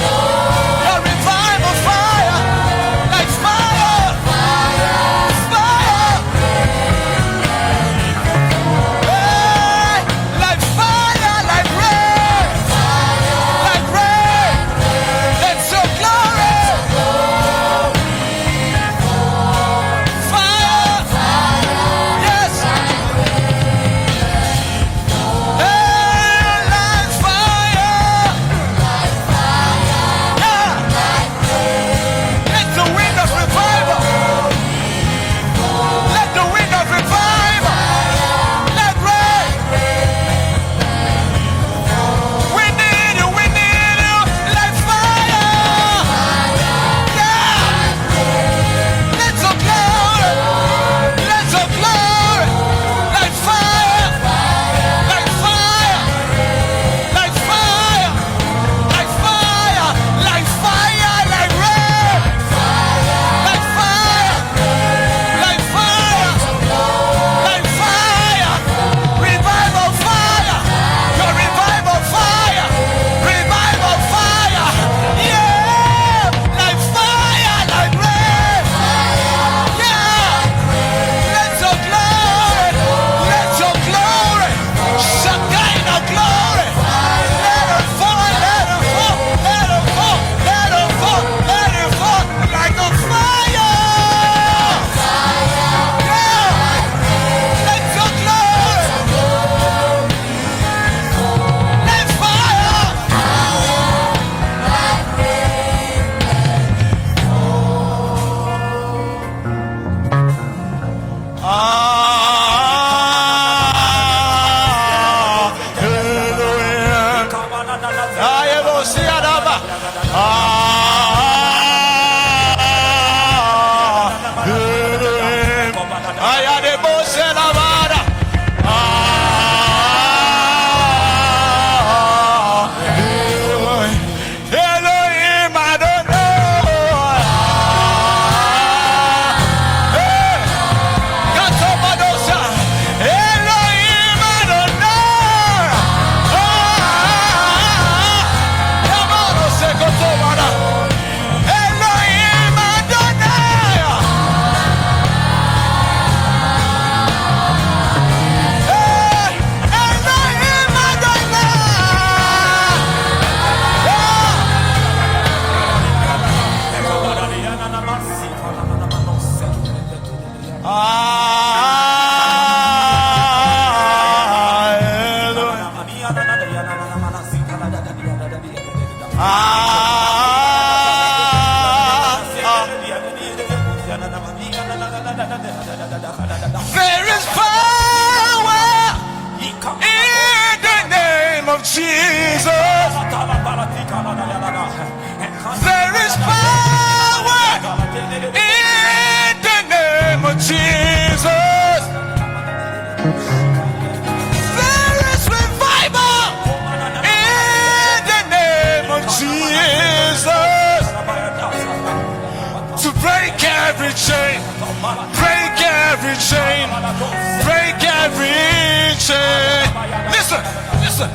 Your revival fire. Like fire. Fire. Hey, like fire, like rain. Like rain. Let your glory. Fire. Yes. Hey, like fire. Yeah. Let the wind of revival. Let the wind of revival. Let rain. We need you. We need you. Like fire. Yeah. Let your glory. Let your glory. Like fire. Like fire. Like fire. Like fire. Like fire. Like rain. Like fire. Like fire. Like fire. Revival fire. Your revival fire. Revival fire. Yeah. Like fire. Like rain. Yeah. Let your glory. Let your glory. Shekinah glory. Let it fall. Let it fall. Let it fall. Let it fall. Let it fall. Like a fire. Yeah. Let your glory. Let fire. Elohim Adonai. Katomadosa. Elohim Adonai. Yamanose Kotomada. Elohim Adonai. Elohim Adonai. There is power in the name of Jesus. There is power in the name of Jesus. There is revival in the name of Jesus. To break every chain, break every chain, break every chain. Listen, listen.